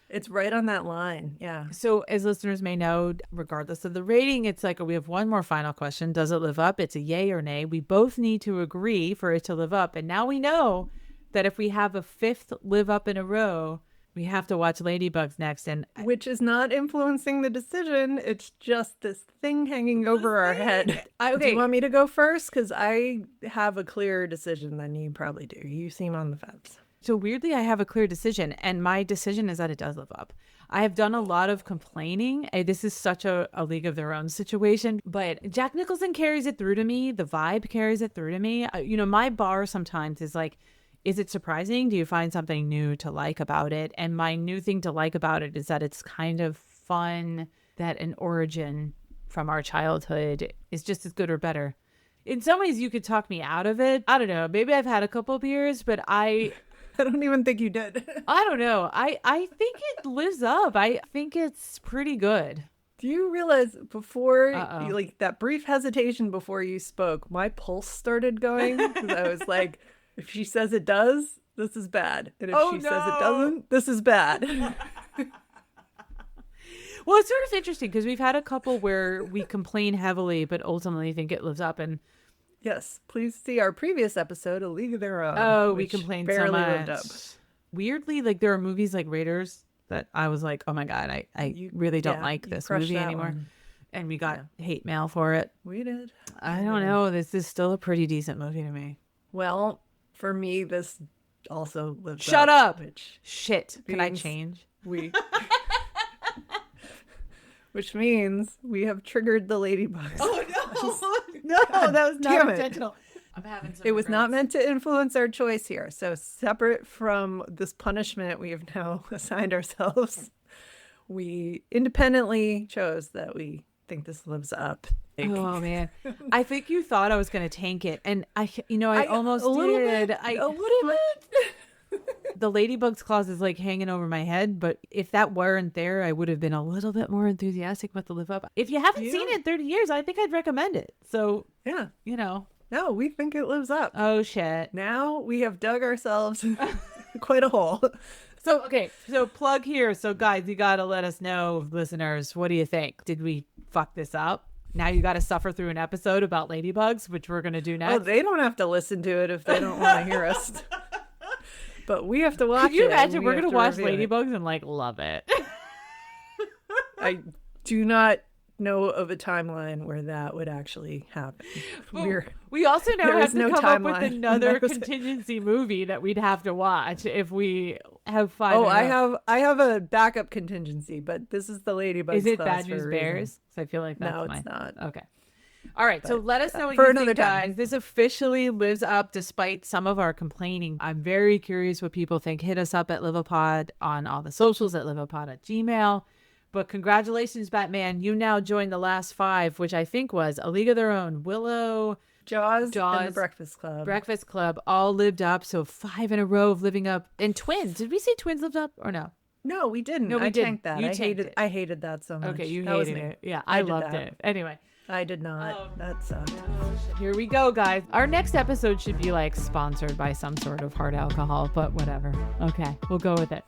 It's right on that line. Yeah. So as listeners may know, regardless of the rating, it's like we have one more final question. Does it live up? It's a yay or nay. We both need to agree for it to live up. And now we know that if we have a 5th live up in a row, we have to watch Ladybugs next. Which is not influencing the decision. It's just this thing hanging over our head. Do you want me to go first? Because I have a clearer decision than you probably do. You seem on the fence. So weirdly, I have a clear decision, and my decision is that it does live up. I have done a lot of complaining. This is such a League of Their Own situation, but Jack Nicholson carries it through to me. The vibe carries it through to me. My bar sometimes is like, is it surprising? Do you find something new to like about it? And my new thing to like about it is that it's kind of fun, that an origin from our childhood is just as good or better. In some ways, you could talk me out of it. I don't know. Maybe I've had a couple beers, but I don't even think you did. I don't know. I think it lives up. I think it's pretty good. Do you realize before, like that brief hesitation before you spoke, my pulse started going? Because I was like, if she says it does, this is bad. And if she says it doesn't, this is bad. Well, it's sort of interesting because we've had a couple where we complain heavily, but ultimately think it lives up. And yes, please see our previous episode, A League of Their Own. Oh, we complained so much. Lived up. Weirdly, like there are movies like Raiders that I was like, oh my God, I really don't like this movie anymore. One. And we got hate mail for it. We did. I don't know. This is still a pretty decent movie to me. Well, for me, this also lives up. Shut up. Shit. Can I change? Which means we have triggered the Ladybugs. Oh, no. No, that was not intentional. I'm having some It was not meant to influence our choice here. So separate from this punishment we have now assigned ourselves, we independently chose that we think this lives up. Oh, man. I think you thought I was going to tank it. And I almost did. A little bit. The Ladybug's clause is like hanging over my head, but if that weren't there, I would have been a little bit more enthusiastic about the Live Up. If you haven't seen it in 30 years, I think I'd recommend it. So, yeah, you know. No, we think it lives up. Oh, shit. Now we have dug ourselves quite a hole. So, okay. So plug here. So guys, you got to let us know, listeners, what do you think? Did we fuck this up? Now you got to suffer through an episode about ladybugs, which we're going to do next. Oh, they don't have to listen to it if they don't want to hear us. But we have to watch it. Can you imagine we're going to watch review ladybugs and like love it? I do not know of a timeline where that would actually happen. We also now there have is to no come up with timeline. another contingency movie that we'd have to watch if we have 5. Oh, I have a backup contingency, but this is the Ladybug. Is it class Bad for a News reason. Bears? So I feel like that's No, mine. it's not. Okay. All right. So let us know what for you another think, time. guys. This officially lives up despite some of our complaining. I'm very curious what people think. Hit us up at LiveApod on all the socials, at liveapod@gmail.com. But congratulations, Batman. You now joined the last 5, which I think was A League of Their Own, Willow, Jaws, and the Breakfast Club. All lived up. So 5 in a row of living up. And Twins. Did we say Twins lived up or no? No, we didn't. No, we I didn't. tanked that. You I tanked it. hated that so much. Okay, you That was hated me. it. Yeah, I I did loved that. it. Anyway. I did not. That sucked. Here we go, guys. Our next episode should be like sponsored by some sort of hard alcohol, but whatever. Okay, we'll go with it.